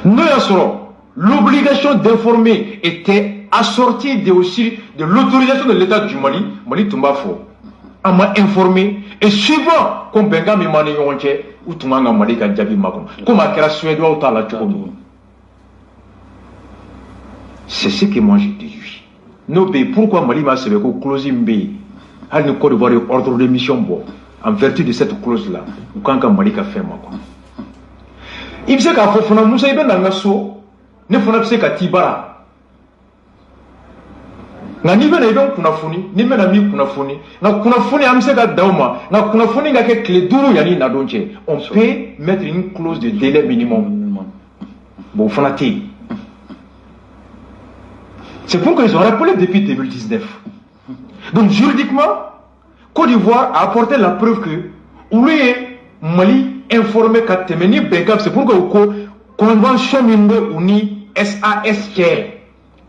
N'o y'a sɔrɔ l'obligation d'informer était assortie aussi de l'autorisation de l'État du Mali. Mali tun b'a fɔ an ma informé et suivant ko bɛnkan min b'an ni ɲɔgɔn cɛ u tun kan ka Mali ka jaabi makɔnɔ comme a kɛra Suédois t'a la cogo min. C'est ce que moi je déduis. N'o bɛ yen pourquoi Mali m'a sɛbɛn ko clause min bɛ yen hali ni Côte d'Ivoire ye ordre de mission bɔ en vertu de cette clause là u kan ka Mali ka fɛn makɔnɔ. I bɛ se k'a fɔ fana Musa i bɛ na n ka so ne fana bɛ se ka t'i bara. Nka n'i bɛna i bɛ n kunnafoni n'i bɛna min kunnafoni nka kunnafoni an bɛ se ka da o ma nka kunnafoni ka kɛ tile 5 yanni nadon cɛ on peut mettre une clause de délai minimum bon o fana tɛ yen. C'est pourquoi ils ont rappelé depuis 2019. Donc juridiquement Côte d'Ivoire a apporté la preuve que olu ye Mali informé ka tɛmɛ ni bɛnkan. C'est pourquoi u ko convention min bɛ u ni SAS cɛ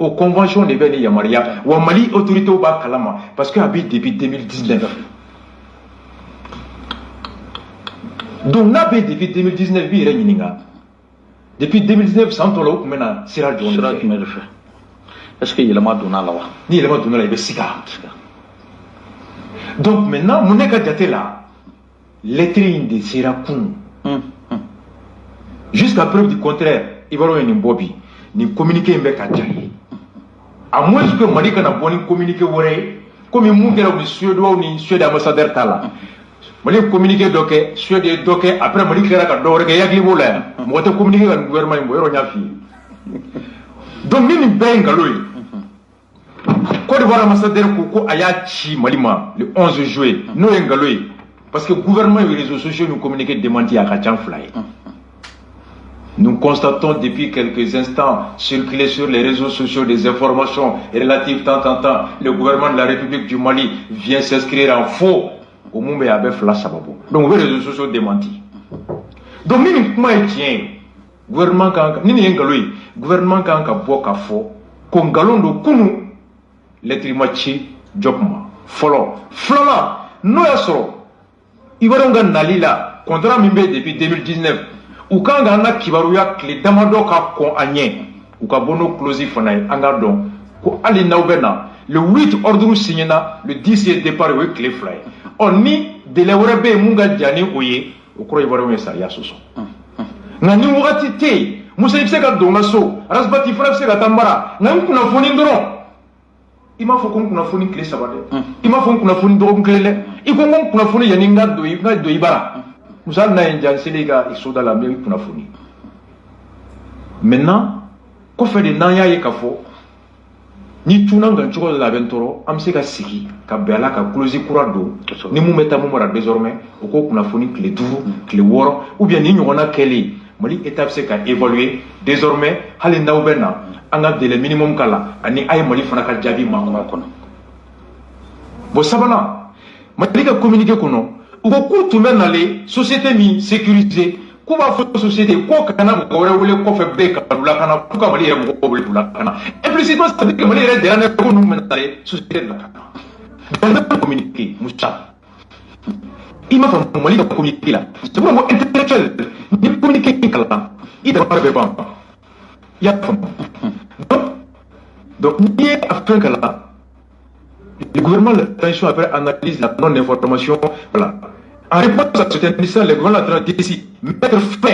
o convention de bɛ ni yamaruya wa Mali autorités b'a kalama parce que a bɛ depuis 2019. Donc n'a bɛ depuis 2019 bi yɛrɛ ɲininka depuis 2019 san tɔ la u tun bɛ na sira jumɛn de fɛ? Est-ce que yɛlɛma donna la wa? Ni yɛlɛma donna la i bɛ siga. Donc maintenant mun ne ka jate la lettre in de sera kun. Jusqu'à preuve du contraire Ivoiriens ye nin bɔ bi nin communiqué in bɛ ka ja ye. À moins que Mali kana bɔ ni communiqué wɛrɛ ye comme mun kɛra u ni Suédois ni Suède ambassadeur ta la. Mali ye communiqué dɔ kɛ Suède ye dɔ kɛ après Mali kɛra ka dɔ wɛrɛ kɛ i hakili b'o la yan mɔgɔ tɛ communiqué ka nin gouvernement in bɔ yɔrɔ n y'a f'i ye. Donc ni nin bɛɛ ye nkalon ye Côte d'Ivoire ambassadeur ko a y'a ci Mali ma le 11 juillet n'o ye nkalon ye parce que gouvernement et réseaux sociaux nous communiqué démenti à ka ca fila ye. Nous constatons depuis quelques instants circuler sur les réseaux sociaux des informations relatives tant en temps. Le gouvernement de la République du Mali vient s'inscrire en faux au Mumbai avec Flash Sababo. Donc les réseaux sociaux démentis. Donc ni kuma est tien. Gouvernement kan ni ni ngaloyi. Gouvernement kan ka bo ka fo ko ngalon do kunu lettre machi jobma. Follow. Flama no ya soro. Ibaronga nalila contrat mimbe depuis 2019. U kan ka na kibaruya kile damadɔ ka kɔn a ɲɛ u ka bɔ n'o clause fana ye an ka dɔn ko hali n'aw bɛ na le 8 ordre signé na le 10 ye départ o ye tile 2 ye ɔ ni délai wɛrɛ bɛ yen mun ka jan ni o ye o kɔrɔ Ivoiriens ye sariya sɔsɔ nka ni wagati tɛ yen Musa i bɛ se ka don n ka so Rasbati fana bɛ se ka taa n bara nka n kunnafoni dɔrɔn i m'a fɔ ko n kunnafoni tile 3 dɛ i m'a fɔ n kunnafoni dɔgɔkun 1 dɛ i ko n kunnafoni yanni n ka don i bara. Musa n'a ye janseli ka isoda la mais kunnafoni. Maintenant kɔfɛ de n'an y'a ye k'a fɔ ni tunan kan cogo dɔ la a bɛ n tɔɔrɔ an bɛ se ka sigi ka bɛn a la ka clause kura don ni mun bɛ taa mun mara désormais o ko kunnafoni tile 5 tile 6 ou bien ni ɲɔgɔnna kɛlen Mali état bɛ se ka évaluer désormais hali n'aw bɛ na an ka délai minimum k'a la ani a ye Mali fana ka jaabi makɔnɔ kɔnɔ. Bon sabanan Mali ka communiqué kɔnɔ u ko k'u tun bɛ nalen société min sécurisée k'u b'a fɔ société ko kana mɔgɔ wɛrɛ wele kɔfɛ bɛɛ ka lakana k'u ka Mali yɛrɛ mɔgɔw wele k'u lakana implicitement ça veut dire que Mali yɛrɛ dira ne ko ninnu bɛ nalen société de lakana donc ne communiqué Musa i m'a faamu Mali ka communiqué la c'est pour moi intellectuel ni communiqué kalan i dama bɛ ban i y'a faamu donc n'i ye a fɛn kalan le gouvernement de la transition après analyse la non-information. Voilà. En réponse à cette initiative, le gouvernement de la transition mettre fin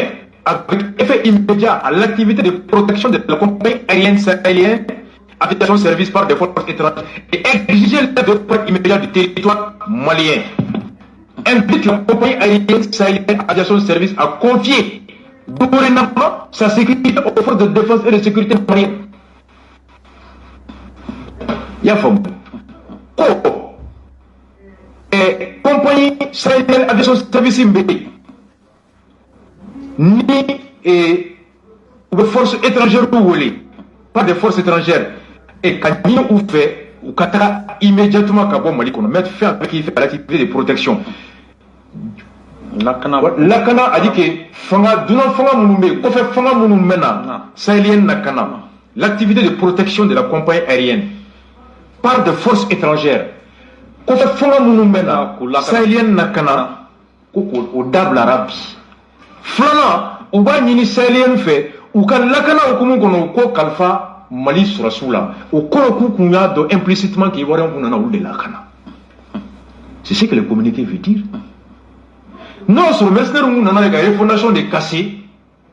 avec effet immédiat à l'activité de protection de la compagnie aérienne sahélienne, aviation service par des forces étrangères et exiger le départ immédiat du territoire malien. Invite la compagnie aérienne sahélienne, aviation service à confier dorénavant sa sécurité aux forces de défense et de sécurité maliennes. Il y a forme. Compagnie sahélienne aviation service ni et les forces étrangères pas des forces étrangères et quand ou fait ou katara immédiatement kabo Mali kono mettre fin avec l'activité de protection. Lakana a dit que fanga duna fanga munumbe ko fait fanga munumena sahélien nakana l'activité de protection de la compagnie aérienne par des forces étrangères ko fait fanga munumena sahélien nakana ko o dabla rabi flana ou ba ni sahélien fait ou kan lakana ko mun kono ko kalfa Mali surasula au koroku kunya do implicitement qu'il y aurait un kunana ou de lakana. C'est ce que le communiqué veut dire. Non, sur le mercenaire où nous avons la fondation de Kassé,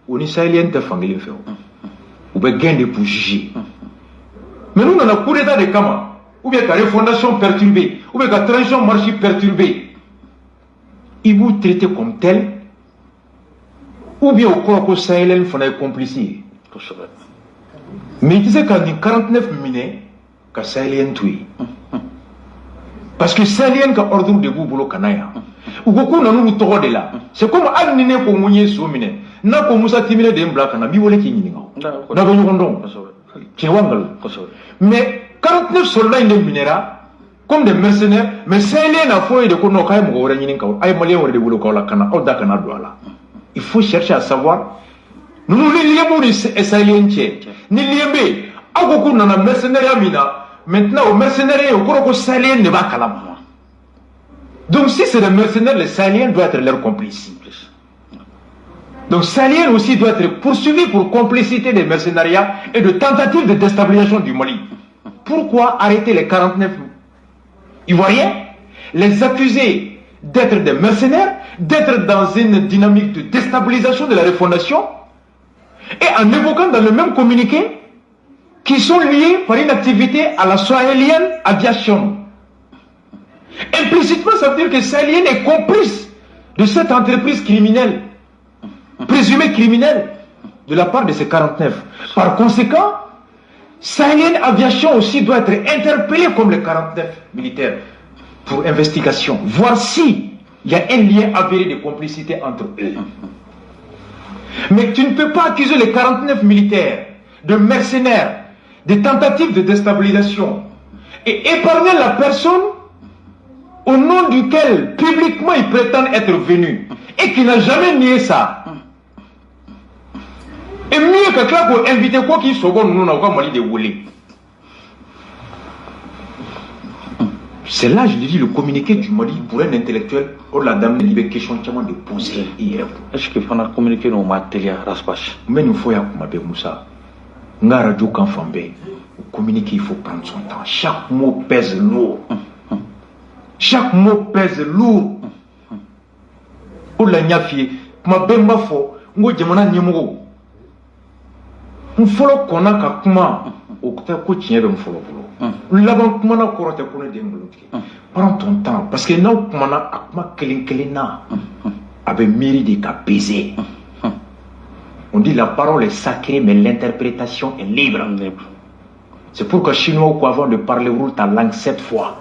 on est sahélien de Fangélé fait. Ou bien gain de pour juger. Mais nous, on a un coup d'état de Kama, ou bien la fondation perturbée, ou bien la transition marché perturbée. Ils vous traitent comme tel, ou bien au corps sahélien font des complicités. Mais tu sais, quand il y a 49 minutes, que sahélien tué. Parce que sahélien qui a ordre de vous, boulot kanaya. Ou beaucoup n'en ont pas de là. C'est comme un nene pour mouiller sur mine. N'a pas moussa timide d'un black, n'a pas volé qui n'y a. N'a pas eu rondon. Mais 49 soldats in minera, comme des mercenaires, mais sahélien a fouillé de kono kaim ou renyininka, aïe malien ou de boulot la kana, ou dakana douala. Il faut chercher à savoir. Nous nous lions les sahélien tiens. Ni liembe, a beaucoup n'en a mercenaires mina. Maintenant, au mercenaires, au corps sahélien ne va qu'à la mort. Donc si c'est des mercenaires, les sahéliens doivent être leurs complices. Donc sahéliens aussi doivent être poursuivis pour complicité des mercenariats et de tentatives de déstabilisation du Mali. Pourquoi arrêter les 49 Ivoiriens, les accuser d'être des mercenaires, d'être dans une dynamique de déstabilisation de la refondation, et en évoquant dans le même communiqué qu'ils sont liés par une activité à la sahélienne aviation. Implicitement, ça veut dire que Sahélien est complice de cette entreprise criminelle, présumée criminelle, de la part de ces 49. Par conséquent, Sahélien Aviation aussi doit être interpellé comme les 49 militaires pour investigation, voir si il y a un lien avéré de complicité entre eux. Mais tu ne peux pas accuser les 49 militaires de mercenaires, de tentatives de déstabilisation et épargner la personne au nom duquel publiquement ils prétendent être venus et qui n'a jamais nié ça. Et mieux que cela pour inviter quoi qu'il soit bon, nous n'avons pas Mali de Wole. C'est là, je dis, le communiqué du Mali pour un intellectuel, on l'a d'amener des questions de poser hier. Est-ce qu'il faut communiquer nos matériels raspache? Mais nous faut y aller Moussa. Nga radio quand fambe, communiquer il faut prendre son temps. Chaque mot pèse lourd. Chaque mot pèse lourd. Pour la niafi, ma bemba fo, ngo jamana nyemo. On follow qu'on a kakuma, au côté quotidien de m'follow. L'avant comment on a corroté qu'on est d'englouti. Prends ton temps, parce que nous, comment on a akma kelinkelina, avait mérité de baiser. On dit la parole est sacrée, mais l'interprétation est libre. C'est pourquoi chinois ou avant de parler ta langue 7 fois.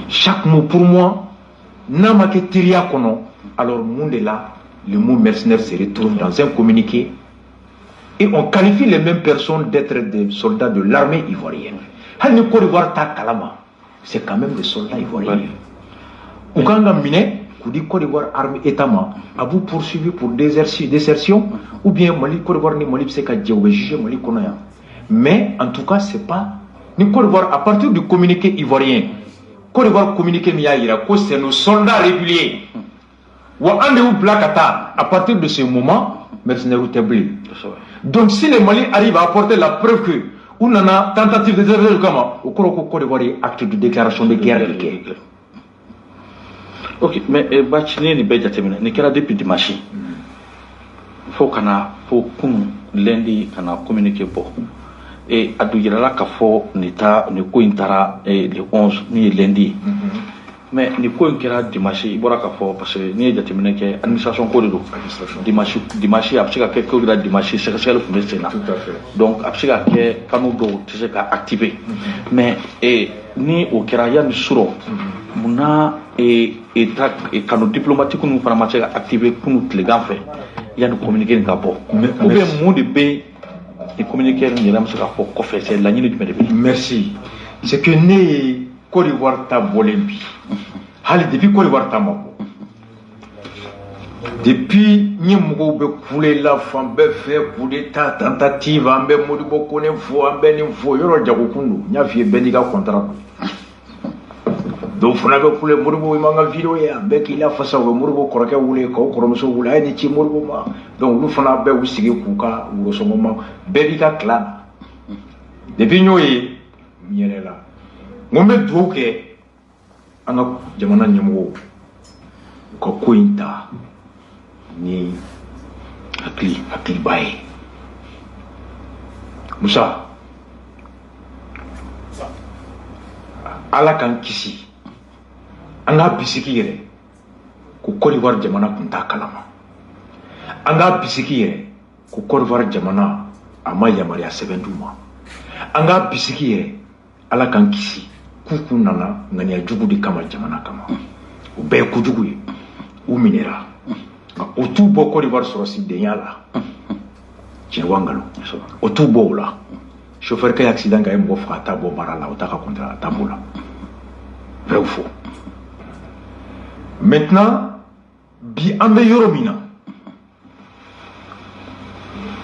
Chaque mot pour moi, namake tiria kono, alors monde est là, le mot mercenaire se retrouve dans un communiqué et on qualifie les mêmes personnes d'être des soldats de l'armée ivoirienne. Hani Côte d'Ivoire ta kalama, c'est quand même des soldats ivoiriens. Ouganda Mine, vous dites Côte d'Ivoire armée état-ma, à vous poursuivi pour désertion, ou bien Mali Côte d'Ivoire ni Mali c'est qu'à juger Mali Konaya. Mais en tout cas, c'est pas ni Côte d'Ivoire à partir du communiqué ivoirien. Côte d'Ivoire communiqué Miyaïra, c'est nos soldats réguliers. Ou à partir de ce moment, mercenaires ou tabli. Donc si les Mali arrivent à apporter la preuve que on a tentative de désertion comment au Côte d'Ivoire acte de déclaration de guerre. Ok, mais Bachine ni Béja Temina, ni kera depuis dimanche. Faut lundi kana communiquer pour. Et à Dougirala Kafo, Nita, Niko Intara, et le 11, ni lundi. Mais Niko Inkera dimanche, il boira Kafo, parce que ni Jatimine, administration code dimanche, après quelques jours dimanche, c'est le premier Sénat. Donc, après Kanoudo, tu sais qu'à activer. Mais, ni au Keraya ni Suro, Mouna, et canaux diplomatiques nous fana ma se ka activer pour nous tilegan fɛ yanni communiquer ka bɔ ou bien mun de bɛ ni communiquer ni yɛrɛ se ka fɔ kɔfɛ c'est laɲini jumɛn de bɛ merci c'est que ne ye Côte d'Ivoire ta bɔlen bi hali depuis Côte d'Ivoire ta ma bɔ depuis ni mɔgɔw bɛ kule la fan bɛɛ fɛ coup d'état tentative an bɛ Modibo Kone fɔ an bɛ nin fɔ yɔrɔ jagokun don n y'a f'i ye bɛɛ n'i ka contrat don donc fana bɛ kule Modibo i man ka vidéo ye a bɛɛ k'i la fasa u bɛ Modibo kɔrɔkɛ wele k'aw kɔrɔmuso wele a ye nin ci Modibo ma donc olu fana bɛɛ u sigi k'u ka wurosɔngɔ ma bɛɛ b'i ka tila na depuis n y'o ye n yɛrɛ la n ko n bɛ dugawu kɛ an ka jamana ɲɛmɔgɔw u ka ko in ta ni hakiliba ye Musa Ala k'an kisi an k'a bisiki yɛrɛ ko Côte d'Ivoire jamana tun t'a kalama an k'a bisiki yɛrɛ ko Côte d'Ivoire jamana a ma yamaruya sɛbɛn d'u ma an k'a bisiki yɛrɛ Ala k'an kisi k'u kun nana ŋaniya jugu de kama jamana kama o bɛɛ ye kojugu ye u minɛra o t'u bɔ Côte d'Ivoire sɔrɔsidenya la tiɲɛ wa nkalon o t'u bɔ o la chauffeur kɛ accident kɛ a ye mɔgɔ faga a t'a bɔ baara la o t'a ka contrat a t'a bɔ la vrai ou faux maintenant bi an bɛ yɔrɔ min na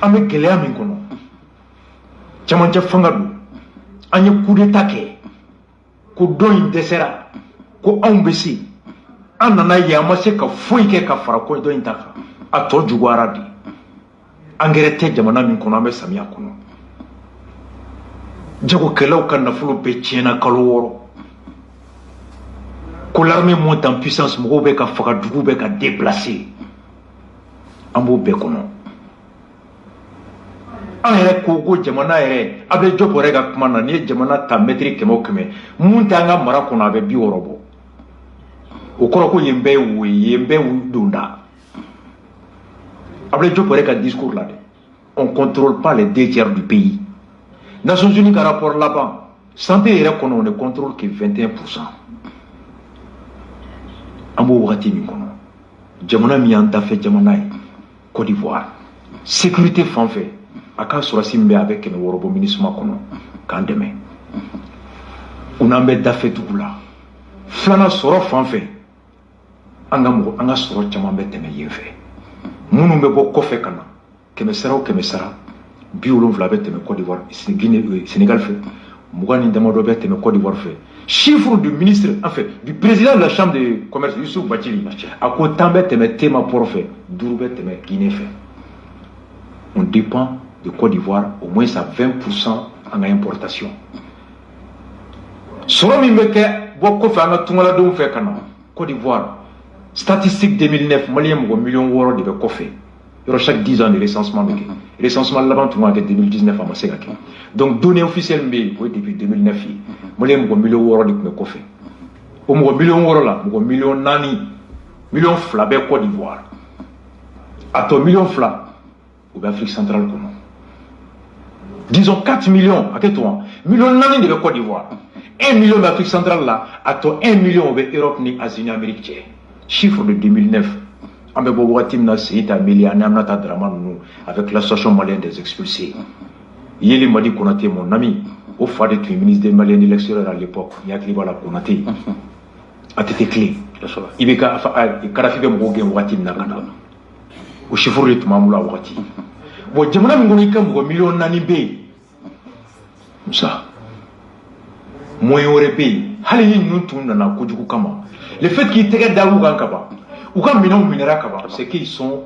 an bɛ gɛlɛya min kɔnɔ camancɛ fanga don an ye coup d'état kɛ ko dɔ in dɛsɛra ko anw bɛ se an nana ye an ma se ka foyi kɛ ka fara ko dɔ in ta kan a tɔ juguyara de angɛrɛ tɛ jamana min kɔnɔ an bɛ samiya kɔnɔ jagokɛlaw ka nafolo bɛɛ tiɲɛna kalo 6 ko l'armée monte en puissance mɔgɔw bɛ ka faga dugu bɛ ka déplacer an b'o bɛɛ kɔnɔ an yɛrɛ ko jamana yɛrɛ a bɛ jɔ bɔrɛ ka kuma na n'i ye jamana ta mètre 100 o 100 mun t'an ka mara kɔnɔ a bɛ 60 bɔ o kɔrɔ ko yen bɛɛ ye wo ye yen bɛɛ ye donda a bɛ jɔ bɔrɛ ka discours la dɛ on contrôle pas les 2 tiers du pays Nations Unies ka rapport là-bas santé yɛrɛ kɔnɔ on ne contrôle que 21%. an b'o wagati min kɔnɔ jamana min y'an dafɛ jamana ye Côte d'Ivoire sécurité fan fɛ a ka sɔrɔsi min bɛ a bɛ 600 bɔ MINUSMA kɔnɔ k'an dɛmɛ u n'an bɛ dafɛ dugu la filanan sɔrɔ fan fɛ an ka sɔrɔ caman bɛ tɛmɛ yen fɛ minnu bɛ bɔ kɔfɛ ka na 100 sara o 100 sara 70 bɛ tɛmɛ Côte d'Ivoire Sénégal fɛ 20 ni damadɔ bɛ tɛmɛ Côte d'Ivoire fɛ chiffre du ministre, en fait, du président de la chambre de commerce, Youssouf Bathily, à côté de Tema Port fait, Dourbet de Guinée fait. On dépend de Côte d'Ivoire au moins à 20% en importation. Soro Mimbeke, beaucoup fait un tournoi de fait Côte d'Ivoire. Statistique 2009, Malien, 1 million d'euros de café. Il y a chaque 10 ans de recensement. Le recensement là-bas, tout le monde est 2019 à Masségaki. Donc, données officielles, oui, depuis 2009, Malien, 1 million d'euros de café. Au moins 1 million d'euros là, 1 million nani, million flabé Côte d'Ivoire. À ton million flab, au Afrique centrale, comment? Disons 4 millions, à quel tour? Million nani de Côte d'Ivoire. 1 million d'Afrique centrale là, à ton 1 million au Europe ni Asie ni Amérique. Chiffre de 2009. Avec l'association malienne des expulsés. Yéli m'a dit Konaté, mon ami, au fait de ministre des Maliens de l'extérieur à l'époque, il y a Klibala Konaté. A été clé. Il y a Karafi Mbogen Wati Nakana. Au chiffre de Mamoula Wati. Bon, Jamana Mgonika, 1 million nani bé. Ça. Moi, aurait payé. Hali nous tournons dans Kojuku Kama. Le fait qu'il était dans Kaba. C'est qu'ils sont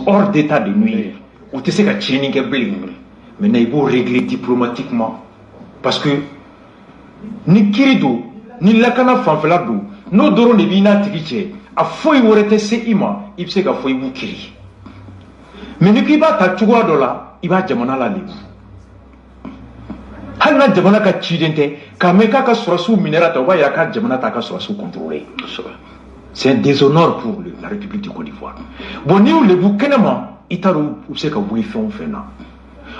hors d'état de nuire. Ou tu sais que mais il faut régler diplomatiquement. Parce que ni Kirido, ni Lakana Fanfelado, nos dorons de Bina Tigiche, a foi ou retesser Ima, il sait qu'à foi ou Kiri. Mais ne qui va t'attuer de là, il va Jamana la libre. Hanna Jamana ka Chidente, Kameka ka sous minérata, ou Yaka Jamana taka sous contrôlé. C'est un déshonneur pour la République du Côte d'Ivoire. Bon, nous, les bouquins, ils t'ont dit que vous faites un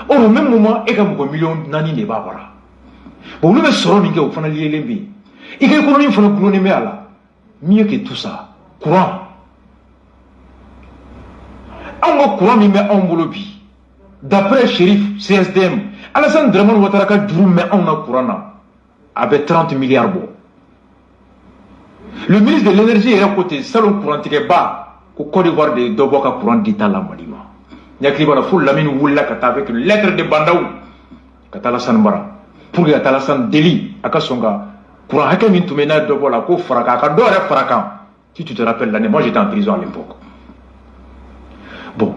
or, au même moment, il y a un million d'années de Barbara. Bon, nous, les sorons, ils ont fait un lien. Ils ont fait un lien. mieux que tout ça, courant. On courant mi met en bolobi. D'après Chérif, CSDM, Alassane Draman Ouattara Djourou met en courant avec 30 milliards bon. Le ministre de l'énergie est à côté, salon courant qui est bas, au Côte d'Ivoire de Doboka courant d'État la Malima. Nyakliba la foule lamine Woula kata avec une lettre de Bandaou, kata Alassane Bara, pour que Alassane Deli, Akasonga, courant Hakemin Toumena Dobola, Ko Faraka, Kadore Faraka. Si tu te rappelles l'année, moi j'étais en prison à l'époque. Bon.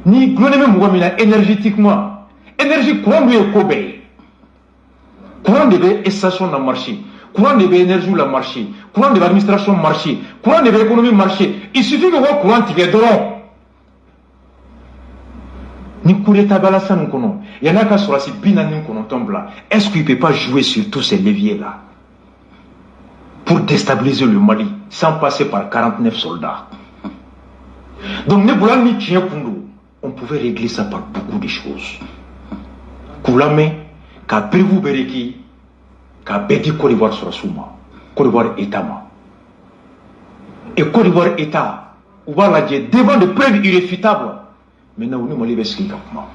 Ni Glonémé Mouamina énergétiquement, énergie courant lui est Kobe. Courant devait station dans le marché. Courant devait énergie la marché. Courant devait administration marché. Courant devait économie marché. Il suffit de voir courant qui est drôle. Ni Koureta Balasan Kono. Il y en a qu'à sur la Binanin Kono tombe là. Est-ce qu'il ne peut pas jouer sur tous ces leviers-là pour déstabiliser le Mali sans passer par 49 soldats? Donc, on pouvait régler ça par beaucoup de choses. Koulame, qu'a prévu Bereki, qu'a bédi Côte d'Ivoire sur la Souma, Côte d'Ivoire État. Et Côte d'Ivoire État, on va la dire devant des preuves irréfutables. Maintenant, on est Mali Besli Kapma.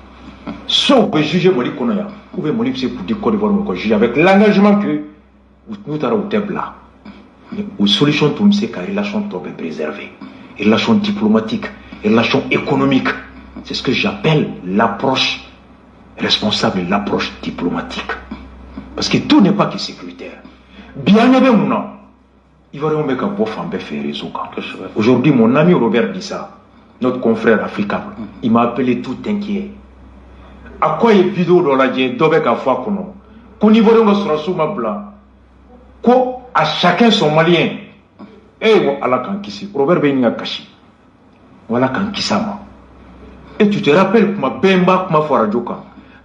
Sauf que juger Mali Konoya, ou bien Mali c'est pour dire Côte d'Ivoire, mais juger avec l'engagement que nous avons au là. Aux solutions, tout le monde que la relation doit être préservée. Relation diplomatique, relation économique. C'est ce que j'appelle l'approche responsable, l'approche diplomatique. Parce que tout n'est pas que sécuritaire. Bien il y avait mon nom. Il va y avoir un beau femme faire réseau. Aujourd'hui, mon ami Robert Dissa, notre confrère africain, il m'a appelé tout inquiet. À quoi il vidéo dans la guerre, d'obéc à foi qu'on y voit dans ce sous ma blanc, qu'à chacun son malien. Eh, voilà quand qui c'est. Robert Beninga Kashi. Voilà quand qui ça. Et tu te rappelles que ma bemba, ma foradjoka,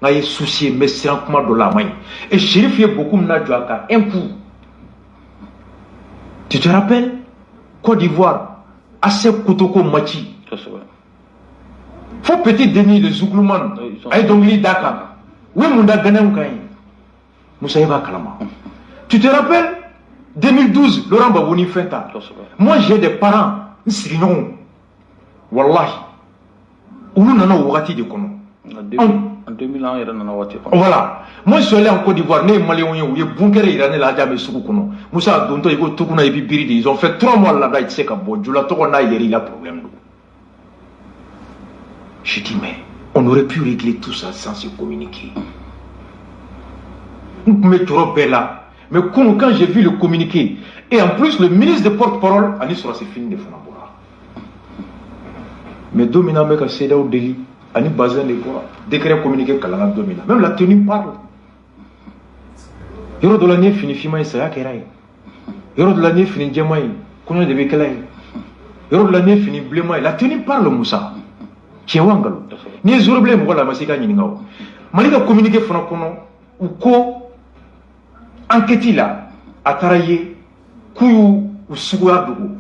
n'a eu souci, mais c'est un de la main. Et Chérif est beaucoup m'nadjouaka, un coup. Tu te rappelles? Côte d'Ivoire, assez Kotoko Machi. Faut petit Denis de Zouglouman, aïe Dongli Daka. Oui, mon Daganem Kain. Moussaïba Kalama. Tu te rappelles? 2012, Laurent Babouni Fenta. Moi, j'ai des parents, sinon, Wallahi, où nous n'en avons pas de kono. En 2000 ans, il y a un outil. Voilà. Moi, je suis allé en Côte d'Ivoire, né Malien, il y a bunker iranien là, jamais sous kono. Moussa, dont il y a tout qu'on a épibiridi. Ils ont fait 3 mois là-bas, ils se kabou. Je l'ai tout qu'on a, il y a problème. Je dis, mais on aurait pu régler tout ça sans se communiquer. Mais trop belle là. Mais quand j'ai vu le communiqué, et en plus le ministre de porte-parole, Anis Sora c'est fini de Fonabora. Mais Domina mec a cédé au délit, Anis Bazin de quoi, décret communiqué Kalana Domina. Même la tenue parle. Yoro de l'année fini Fima et Saya Kerai. Yoro de l'année fini Djamaï, Kounia de Bekelai. Yoro de l'année fini Blémaï. La tenue parle Moussa. Tiewangalo. Ni Zoureblé, voilà, Masika Ningao. Malika communiqué Fonakono, ou ko. Enquête là, à Taraye, Kouyou ou Sougouadougou,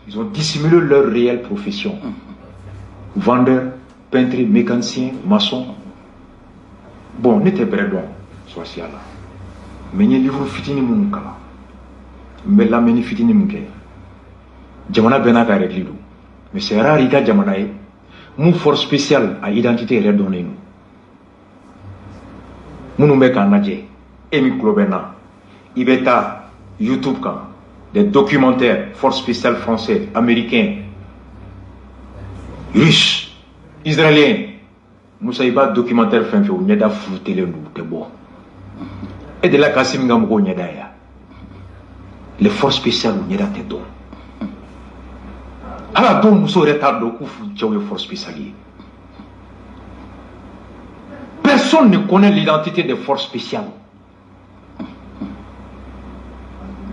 ils ont dissimulé leur réelle profession. Vendeur, peintre, mécanicien, maçon. Bon, n'était pas bon, soit si là. Mais il y a des livres fitini moukala. Mais la meni fitini mouké. Jamana benaka réglidou. Mais c'est rare, il y a Jamanae. Mon force spéciale à identité redonnée nous. Nous mettons en adje. Emi Klobena. Ibeta, YouTube, des documentaires, forces spéciales français, américains, russes, israéliens. Moussaïba, documentaire fin fait, on y a flouté le loup, c'est bon. Et de là, Kassim Gamgo, on y a les forces spéciales, on y a des dons. Alors, donc, Moussa retard de coup, les forces spéciales. Personne ne connaît l'identité des forces spéciales.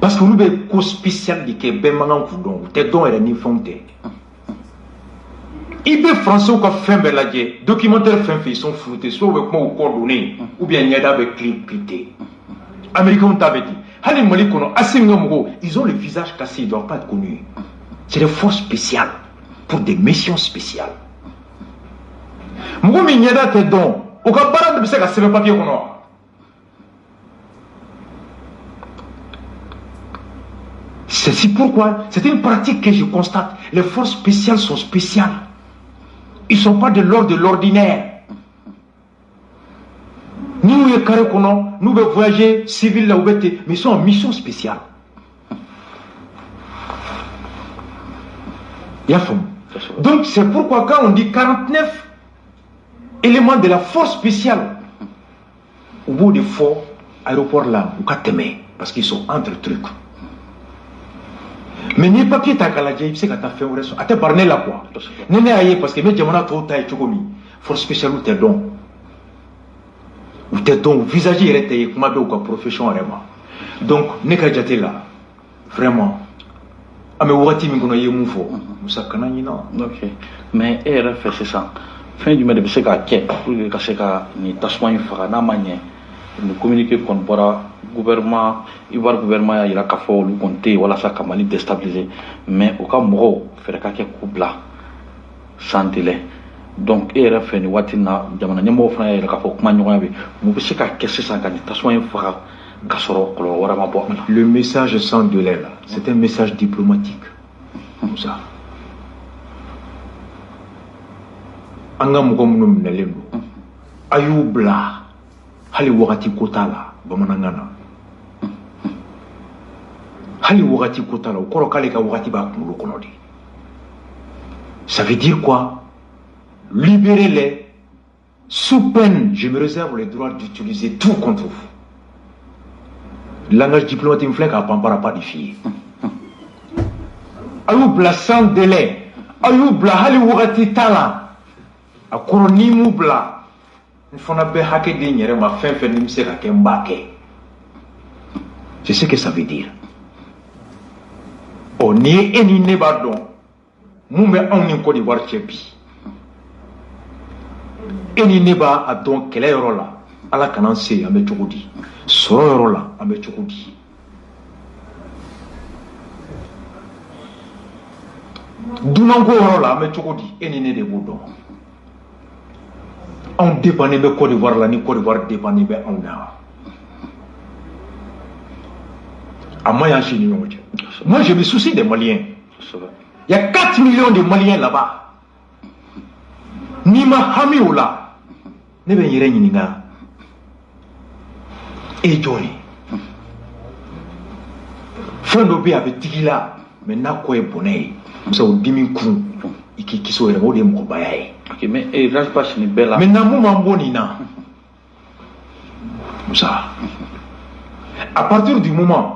Parce que nous avons une spécial de Québec, des dons et des fonds. Il y a des Français qui ont fait des documentaires ils sont floutés, soit avec moi ou coordonnés, ou bien il y a des clips cryptés. Américains ont dit, ils ont le visage cassé, ils ne doivent pas être connus. C'est des forces spéciales, pour des missions spéciales. Moi, il y a des dons, au cas où il y a des papiers. C'est pourquoi c'est une pratique que je constate. Les forces spéciales sont spéciales. Ils ne sont pas de l'ordre de l'ordinaire. Nous, nous voulons voyager civil là où mais ils sont en mission spéciale. Donc c'est pourquoi quand on dit 49 éléments de la force spéciale, au bout des forts aéroports là, ou parce qu'ils sont entre trucs. Mais ni papier ta kaladje, c'est quand t'as fait un resto. À te parler là quoi. N'est aïe parce que mes jamana trop taille chocomi. Force spéciale ou t'es don. Ou t'es don, visage il était comme un quoi profession vraiment. Donc n'est qu'à jeter là. Vraiment. Ame wati mi kono ye mufo. Musa kanani non. Ok. Mais fait c'est ça. Fin du mois de se ka ke pour que se ka ni tasma in fara na manye. Nous communiquer kon bora gouvernement ivoire gouvernement il a ka fo lu compter wala sa ka mali déstabiliser mais au cas mo fere ka ke kubla sans délai donc fait ni watina jamana nyamo fana il a ka fo kuma nyoya bi mu bi se ka ke se sa ka ni tasma in fara ka soro ko wara ma bo le message sans délai là c'est un message diplomatique comme ça anga mo ko munum na lendo ayubla hali wakati kotala bamanangana hali wakati kotala ukoro kale ka wakati ba kulo konodi ça veut dire quoi libérez-les sous peine je me réserve le droit d'utiliser tout contre vous langage diplomatique flèque à pampara pas de filles ayubla sans délai ayubla hali wakati tala akoro ni mubla c'est ce que ça veut dire. On est eni nebadon. Mumbe on ni Côte d'Ivoire tchepi. Eni neba a donc quel rola ala kananse ambe chukudi. Soro rola ambe chukudi. Dunango rola ambe chukudi eni ne de boudon. On dépendait de Côte d'Ivoire, ni Côte d'Ivoire dépendait de on a. Moi, je me soucie des Maliens. Il y a 4 millions de Maliens là-bas. Nima Hamioula. Ne ben yere nyinga. Et Johnny. Frendo bi avec Tigila. Mais n'a quoi est bonnet. Nous avons 10 000 coups. Qui sont les mots de Moubayaï. Ok, mais il reste pas si belle. Mais n'a pas bonina. Ça. À partir du moment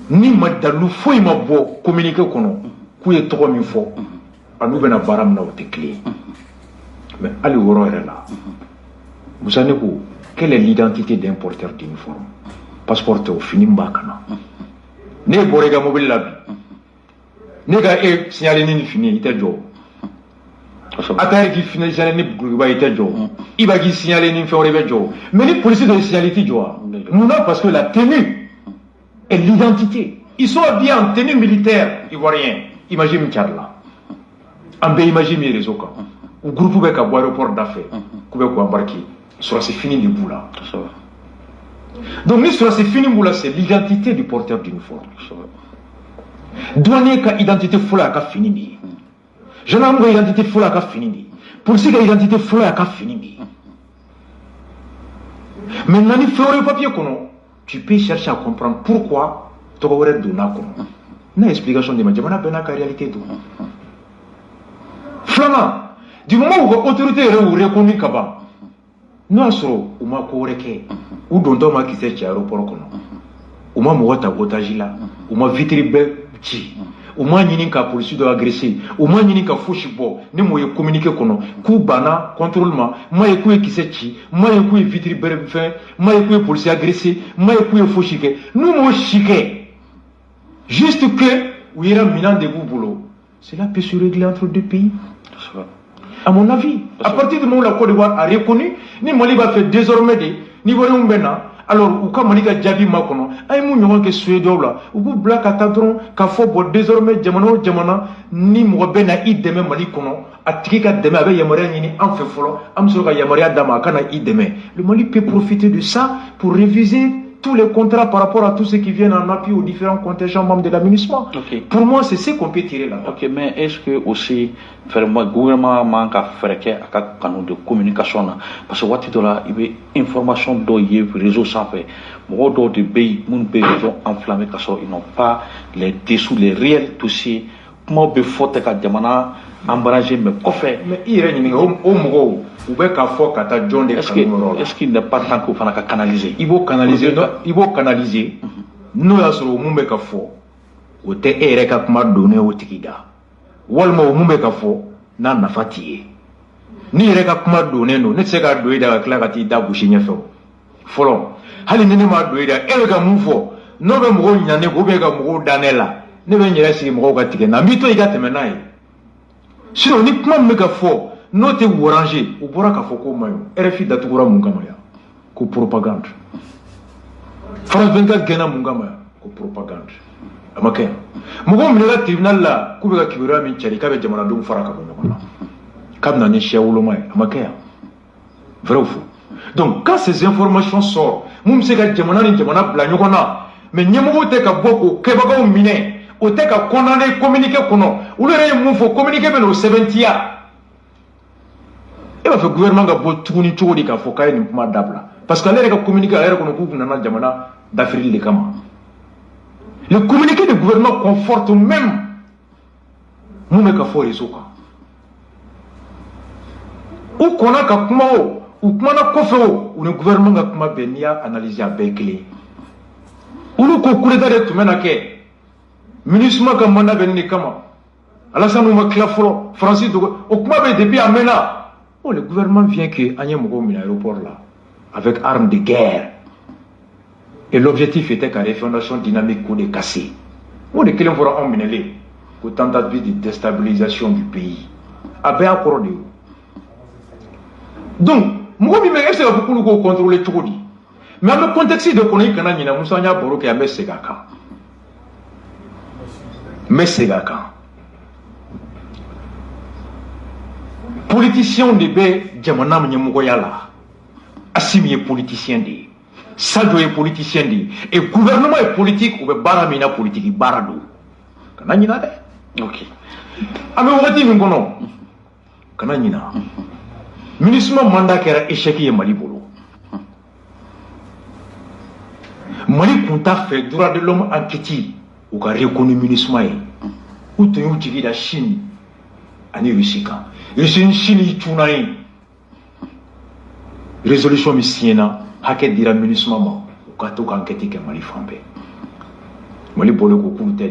ni madalou faut il m'a beau communiquer qu'on couille 3000 fois. À nous venir baram na ote clé. Mais allez au roi là. Vous savez quoi? Quelle est l'identité d'un porteur d'uniforme? Passeport au fini mbakana. Ne borega mobile labi. Nega e signalé ni fini ite jo. Atari qui finit signalé ni bukuba ite jo. Iba qui signalé ni feorebe jo. Mais les policiers de signalé ti jo. Non parce que la tenue et l'identité. Ils sont habillés en tenue militaire ivoirien. Imagine Charla. Ambe imagine les réseaux quand. Ou groupe avec un aéroport d'affaires. Koube ko embarquer. Sera c'est fini du bout là. Donc ni sera c'est fini bout là c'est l'identité du porteur d'uniforme. Douanier ka identité fola ka fini bi. Gendarme ka identité fola ka fini bi. Policier ka identité fola ka fini bi. Maintenant ni faire papier kono, tu peux chercher à comprendre pourquoi tu vas avoir donna kono. Na explication de majamana bena ka réalité do. Flamand, du moment où l'autorité est reconnue kaba. Non soro uma ko reke ou dondo ma ki se ci aéroport kono. Uma mo wata otajila, uma vitri be ci o ma ñini ka police do agresser o ma ñini ka foshi bo ni mo ye communiquer kono ku bana contrôle ma ye ku kise ci ma ye ku vitri bere fin ma ye ku police agresser ma ye ku foshi ke nous mo chike juste que où il y a minant de vous boulot cela peut se régler entre deux pays à mon avis à partir du moment où la Côte d'Ivoire a reconnu ni Mali va faire désormais des niveau mbena. Alors, ou comme Malika Djabi Makono, ay mu ñogon ke suédois la, ou bu black atadron ka fo bo désormais jamana ni mo bena i deme Mali kono, atiki ka deme avec yamaria ñini en fait folo, am so ka yamaria dama kana i deme. Le Mali peut profiter de ça pour réviser tous les contrats par rapport à tous ceux qui viennent en appui aux différents contingents membres de l'aménagement. Pour moi, c'est ce qu'on peut tirer là. Ok, mais est-ce que aussi, le gouvernement manque à faire un canal de communication? Parce que il y a information dans les réseaux sans faire. Moi, dans des pays, les réseaux enflammés, ils n'ont pas les dessous, les réels dossiers. Comment on faut que Diamana embarrassé, mais quoi faire? Mais il y a une ou bien qu'à fort qu'à John de est-ce qu'il n'est pas tant qu'on va canaliser? Il faut canaliser, il faut canaliser. Nous, là, sur le monde qu'à fort, ou te ereka kuma donné au tikida. Walma au monde qu'à fort, n'a n'a fatigué. Ni ereka kuma donné, nous, ne sais qu'à douer dans la claque da bouchigne fait. Follow. Hali nene ma douer da, ereka moufo. Non, mais moi, il y a ne gobe ka mou danela. Ne venir ici, moi, ka tige. Na mito, il y a temenai. Sinon, ni kuma me ka fort. Note orange ou bora ka foko mayo RFI datugura mungama ya ko propagande France 24 gena mungama ya ko propagande amake mugo mlela tribunal la kubeka kibira min chari kabe jamana dum faraka ko nyona kabna ni shewulo mai amake ya vrai ou faux. Donc quand ces informations sortent mum se ka jamana ni jamana bla nyokona mais nyemugo te ka boko kebaga mine o te ka condamner communiquer kono ou le re mum fo communiquer be no 70ya. Il va faire gouvernement qui a tourné tout le monde parce que l'air communiqué à l'air qu'on coupe dans la jamana d'Afrique de Kama. Le communiqué du gouvernement conforte même nous mais qu'à faire les autres. Ou qu'on a qu'à comment ou qu'on a qu'à faire ou le gouvernement a comment venir analyser avec clé. Ou le concours d'arrêt tout maintenant que ministre comme on a venu Kama. Alors ça nous m'a clafolo Francis au comment depuis amena. Oh, le gouvernement vient que Agnès Mogo mis l'aéroport là, avec armes de guerre. Et l'objectif était qu'à la fondation dynamique qu'on ait cassé. Où les clients vont emmener pour tentative de déstabilisation du pays. Avec un accord de. Donc, Mogo Mime, est-ce que beaucoup de contrôler tout dit? Mais dans le contexte de qu'on est quand on a Moussania Boro qui a mis Segaka. Mais Segaka. Politicien de bé, Djamana Mnyamugoyala, Assimi est politicien de, Sadio est politicien de, et gouvernement est politique ou Baramina politique, Barado. Kananina de? Ok. Ame Wati Mingono, Kananina. Ministre mandat qui a échec et Malibolo. Mali Kunta fait droit de l'homme enquêté, ou qu'a reconnu ministre ou tenir utilisé la Chine, à Rusika. Et c'est une Chine qui résolution missiena, haket dira ministre maman, ou kato enquête que Mali Fambé. Mali pour le coucou de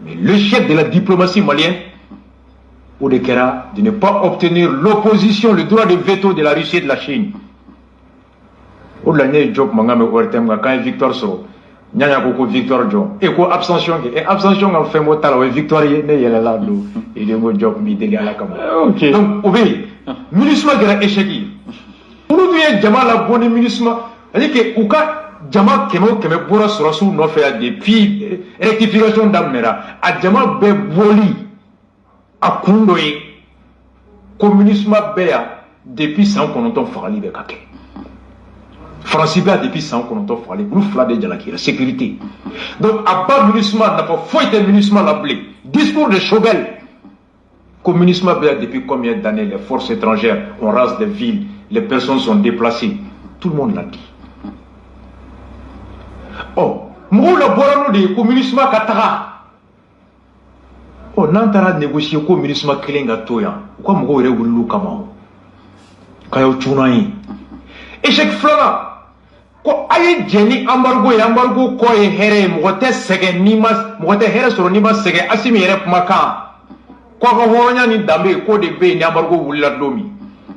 mais le chef de la diplomatie malienne, ou de Kera, de ne pas obtenir l'opposition, le droit de veto de la Russie et de la Chine. Ou de l'année, Job Mangame Ouertem, quand Victor Soro, Nyanya Koko Victor John, et quoi abstention, et abstention en fait mot tala, victoire n'est là d'où, et de mon job m'idée à la caméra. Donc, obéi, ministre qui a échec. Pour nous dire, Djama la bonne ministre, c'est-à-dire que, ou ka Djama Kemo Bora Sorasou n'a fait depuis rectification d'Amera, à Djama Beboli, à Kundoye, communisme Béa, depuis 100 qu'on entend Farali Bekake. Francis Béa depuis 100 qu'on entend Farali, nous fladé de la sécurité. Donc, à bas ministre n'a pas fouetté ministre la blé. Discours de Chauvel. Communisme Béa depuis combien d'années les forces étrangères, on rase des villes, les personnes sont déplacées. Tout le monde l'a dit. Oh, moi, le borano de communisme Katara. Oh, n'entara négocier communisme Kilinga Toya. Pourquoi moi, je vais Kamao? Kayo Tunaï. Échec flana. Ko aye jeni embargo ko e here mote sege nima mote here soro nima sege asimi yere maka ko ko horonya ni dambe ko de be ni embargo wulila domi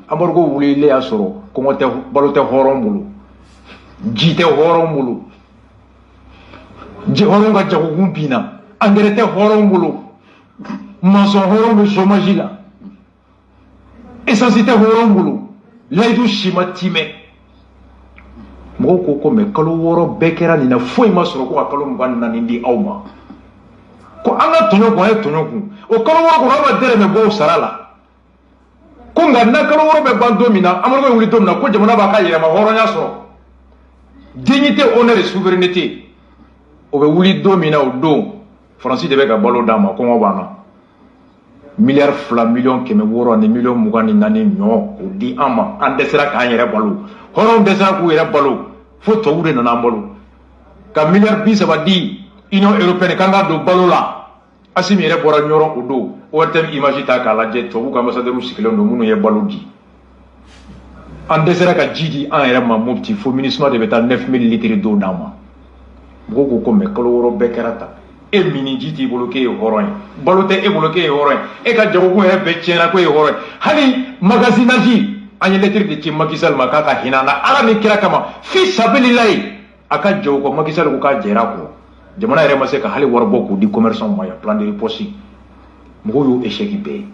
embargo wulile ya soro ko mote balote horombulu jite horombulu je horonga jago gumpina anderete horombulu maso horombu somajila essentialité horombulu laidu shimatime Moko me kalo woro bekera ni na foi masoro ko kalo mbanna ni ndi awma ko anga tonyo ko e tonyo ku o kalo woro ko raba dere me go sarala ko nga na kalo woro be bando mina amaro wuli domna ko jamana ba ka yere ma horo nya so dignité, honneur et souveraineté. On va vous dire dominer au dos. Francis devait avoir ballot dans ma convana. Milliards fla millions qui me voient des millions mougani nani nyo ou di ama en desera kanyere ballot. Horon desera kouere ballot. Faut tout ouvrir dans un ballot. Quand milliards bis ça va dire Union européenne quand on a do ballot là. Asimi yere bora nyoro au dos. Ou tem imagine ta kala jet to ou ambassadeur ou sikelo no munu ye ballot di. En desera ka jidi en yere ma mopti fo ministre de beta 9000 litres d'eau dans ma. Beaucoup comme koloro bekerata. E mini jiti bloqué horon balote e bloqué horon e ka jago ko e be tiena ko e horon hali magasinage anya lettre de tim makisal makaka hinana ala mi kira kama fi sabilillahi aka jago ko makisal ko ka jera ko jamana re maseka hali warbo ko di commerçant moya plan de riposte mo yo échec be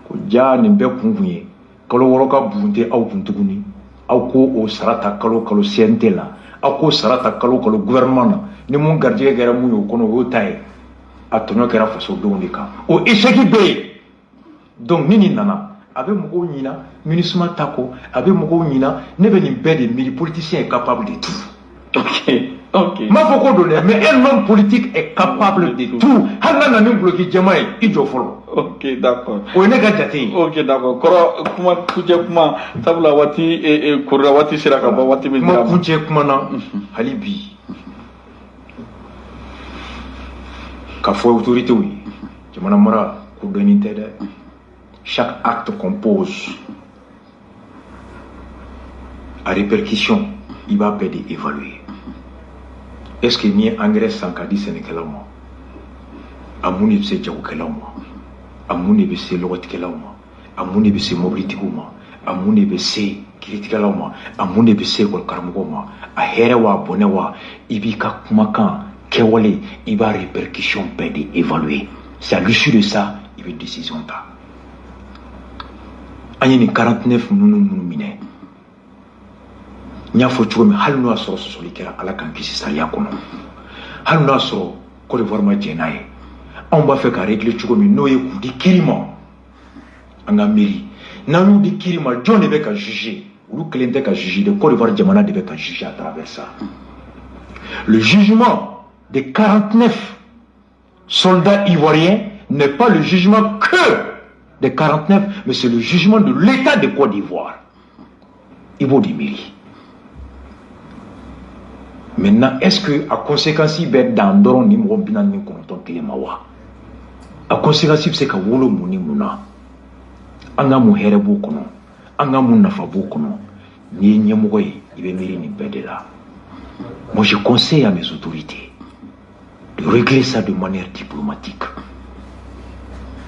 ko jani be kungunye kalo woroka bunte aw kuntuguni aw ko o sarata kalo sentela aw ko sarata kalo gouvernement na ni mun gardien gara mun yo kono o tay atonyo kera faso do ndika o échec be donc nini nana abe moko nyina ministre tako abe moko nyina ne be ni be de mili politicien est capable de tout. OK. Ma foko donner mais un homme politique est capable de tout. Hanga na ni bloquer jamae ijo folo. OK, d'accord. O ne ga jate. OK, d'accord. Koro kuma kuje kuma tabla wati kurra wati siraka ba wati be ma kuje kuma na halibi ka fo autorité oui jamana mara ko doni tede chaque acte qu'on pose à répercussion il va peut évaluer est-ce que ni engrais sankadi sénégalais amuni bse jago kelama amuni bse logoti kelama amuni bse mobilité kuma amuni bse kiritikala amuni bse ko karmugo ma a herewa bonewa ibika kumakan kewale il va répercussion peut évaluer c'est à l'issue de ça il va décision ta ani 49 nunu mine nya fo chumi halno asoro solikera ala kan kisi sariya kono halno asoro ko de vraiment jenaye on va faire régler chukomi noye ku di kirima anga miri nanu di kirima John deve ka juger ou kelente ka juger de Côte d'Ivoire jamana deve ka juger à travers ça le jugement des 49 soldats ivoiriens n'est pas le jugement que des 49 mais c'est le jugement de l'État de Côte d'Ivoire Ivo Dimiri. Maintenant, est-ce que à conséquence il bet dans doron ni mo bina ni konton kilemawa a conséquence c'est ka wolo muni muna anga mu here bu kono anga mu nafa bu kono ni nyemogo yi ibe miri ni bedela. Moi je conseille à mes autorités de régler ça de manière diplomatique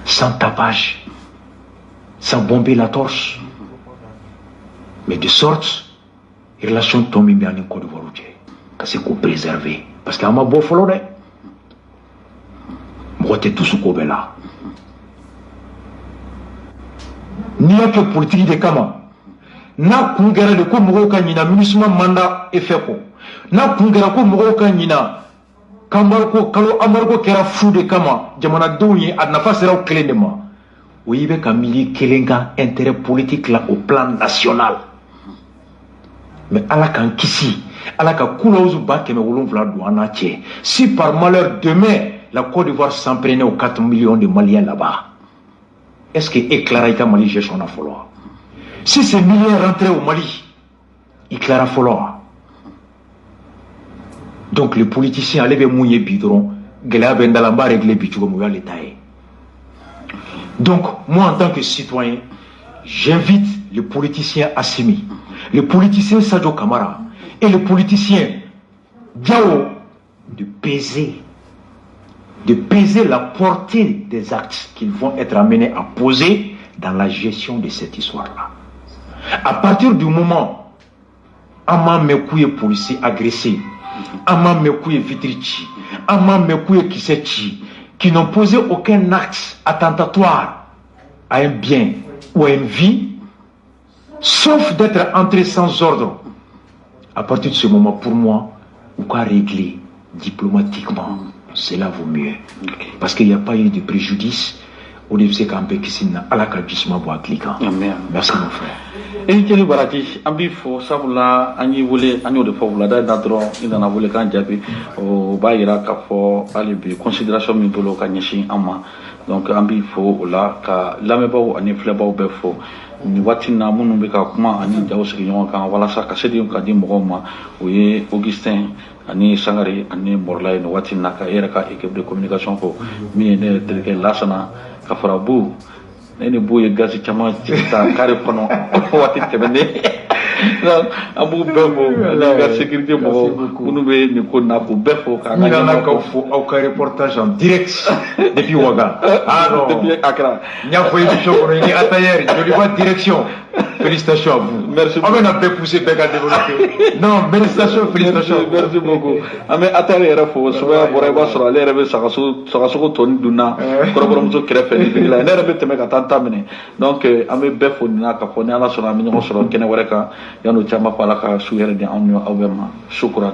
sans tapage sans bomber la torche mais de sorte relation tombe bien en Côte d'Ivoire c'est qu'on préserver parce qu'il y a un beau follow de moi t'es tout ce qu'on veut là ni a que politique de kama na kungera de ko mo ka nyina munisma manda efeko na kungera ko mo ka nyina kambar ko kalo amar ko kera fu de kama jamana doni adna fasera kelendema o yibe ka mili kelenga intérêt politique là au plan national mais ala kan kisi ala ka kulauzu ba keme wolonvla douana tché si par malheur demain la Côte d'Ivoire s'en prenait aux 4 millions de Maliens là-bas est-ce que éclaira ita Mali gestion a falloir si ces millions rentraient au Mali éclaira falloir donc les politiciens allaient mouiller bidron gela bendalamba régler bichugo mouya l'état. Donc moi en tant que citoyen j'invite les politiciens Assimi, les politiciens Sadio Kamara et les politiciens Diao de peser la portée des actes qu'ils vont être amenés à poser dans la gestion de cette histoire-là. À partir du moment Ama Mekouye policier agressé, Ama Mekouye Vitrici, Ama Mekouye Kisechi, qui n'ont posé aucun acte attentatoire à un bien ou à une vie, sauf d'être entré sans ordre. À partir de ce moment, pour moi, on peut régler diplomatiquement. Cela vaut mieux. Parce qu'il n'y a pas eu de préjudice. Au début, c'est qu'un peu qui s'est à la Merci mon frère. jeli baraji an b'i fo sabula an y'i wele an y'o de fɔ wulada in na dɔrɔn i nana wele k'an jaabi o b'a yira k'a fɔ hali bi considération min bolo ka ɲɛsin an ma donc an b'i fo o la ka lamɛnbaaw ani filɛbaaw bɛɛ fo nin waati na minnu bɛ ka kuma ani jaw sigi ɲɔgɔn kan walasa ka sedi ka di mɔgɔw ma o ye Augustin ani Sangare ani Morla ye nin waati na ka e yɛrɛ ka équipe de communication fo min ye ne yɛrɛ terikɛ Lasana ka fara Bu ne ni Bu ye gasi caman ta kare kɔnɔ waati tɛmɛnen an b'u bɛɛ fo ani ka sécurité mɔgɔw minnu bɛ nin ko na k'u bɛɛ fo k'an ka ɲɛnakaw fo aw ka reportage en direct depuis Ouagan depuis Accra n y'a fɔ émission kɔnɔ ni Atayer Joliba direction félicitations à vous. Merci beaucoup. On va pas pousser Beka à développer. Non, félicitations, félicitations. Merci beaucoup. Ame Atayer yɛrɛ fo soya bɔra i b'a sɔrɔ ale yɛrɛ bɛ sagasogo tɔni dunna kɔrɔbɔrɔmuso kɛrɛfɛ nin fili la ne yɛrɛ bɛ tɛmɛ ka taa ta minɛ donc an bɛ bɛɛ fo nin na k'a fɔ ni Ala sɔnna an bɛ ɲɔgɔn sɔrɔ kɛnɛ wɛrɛ kan yan'o caman fɔ Ala ka su hɛrɛ di anw ni aw bɛɛ ma. Shukran.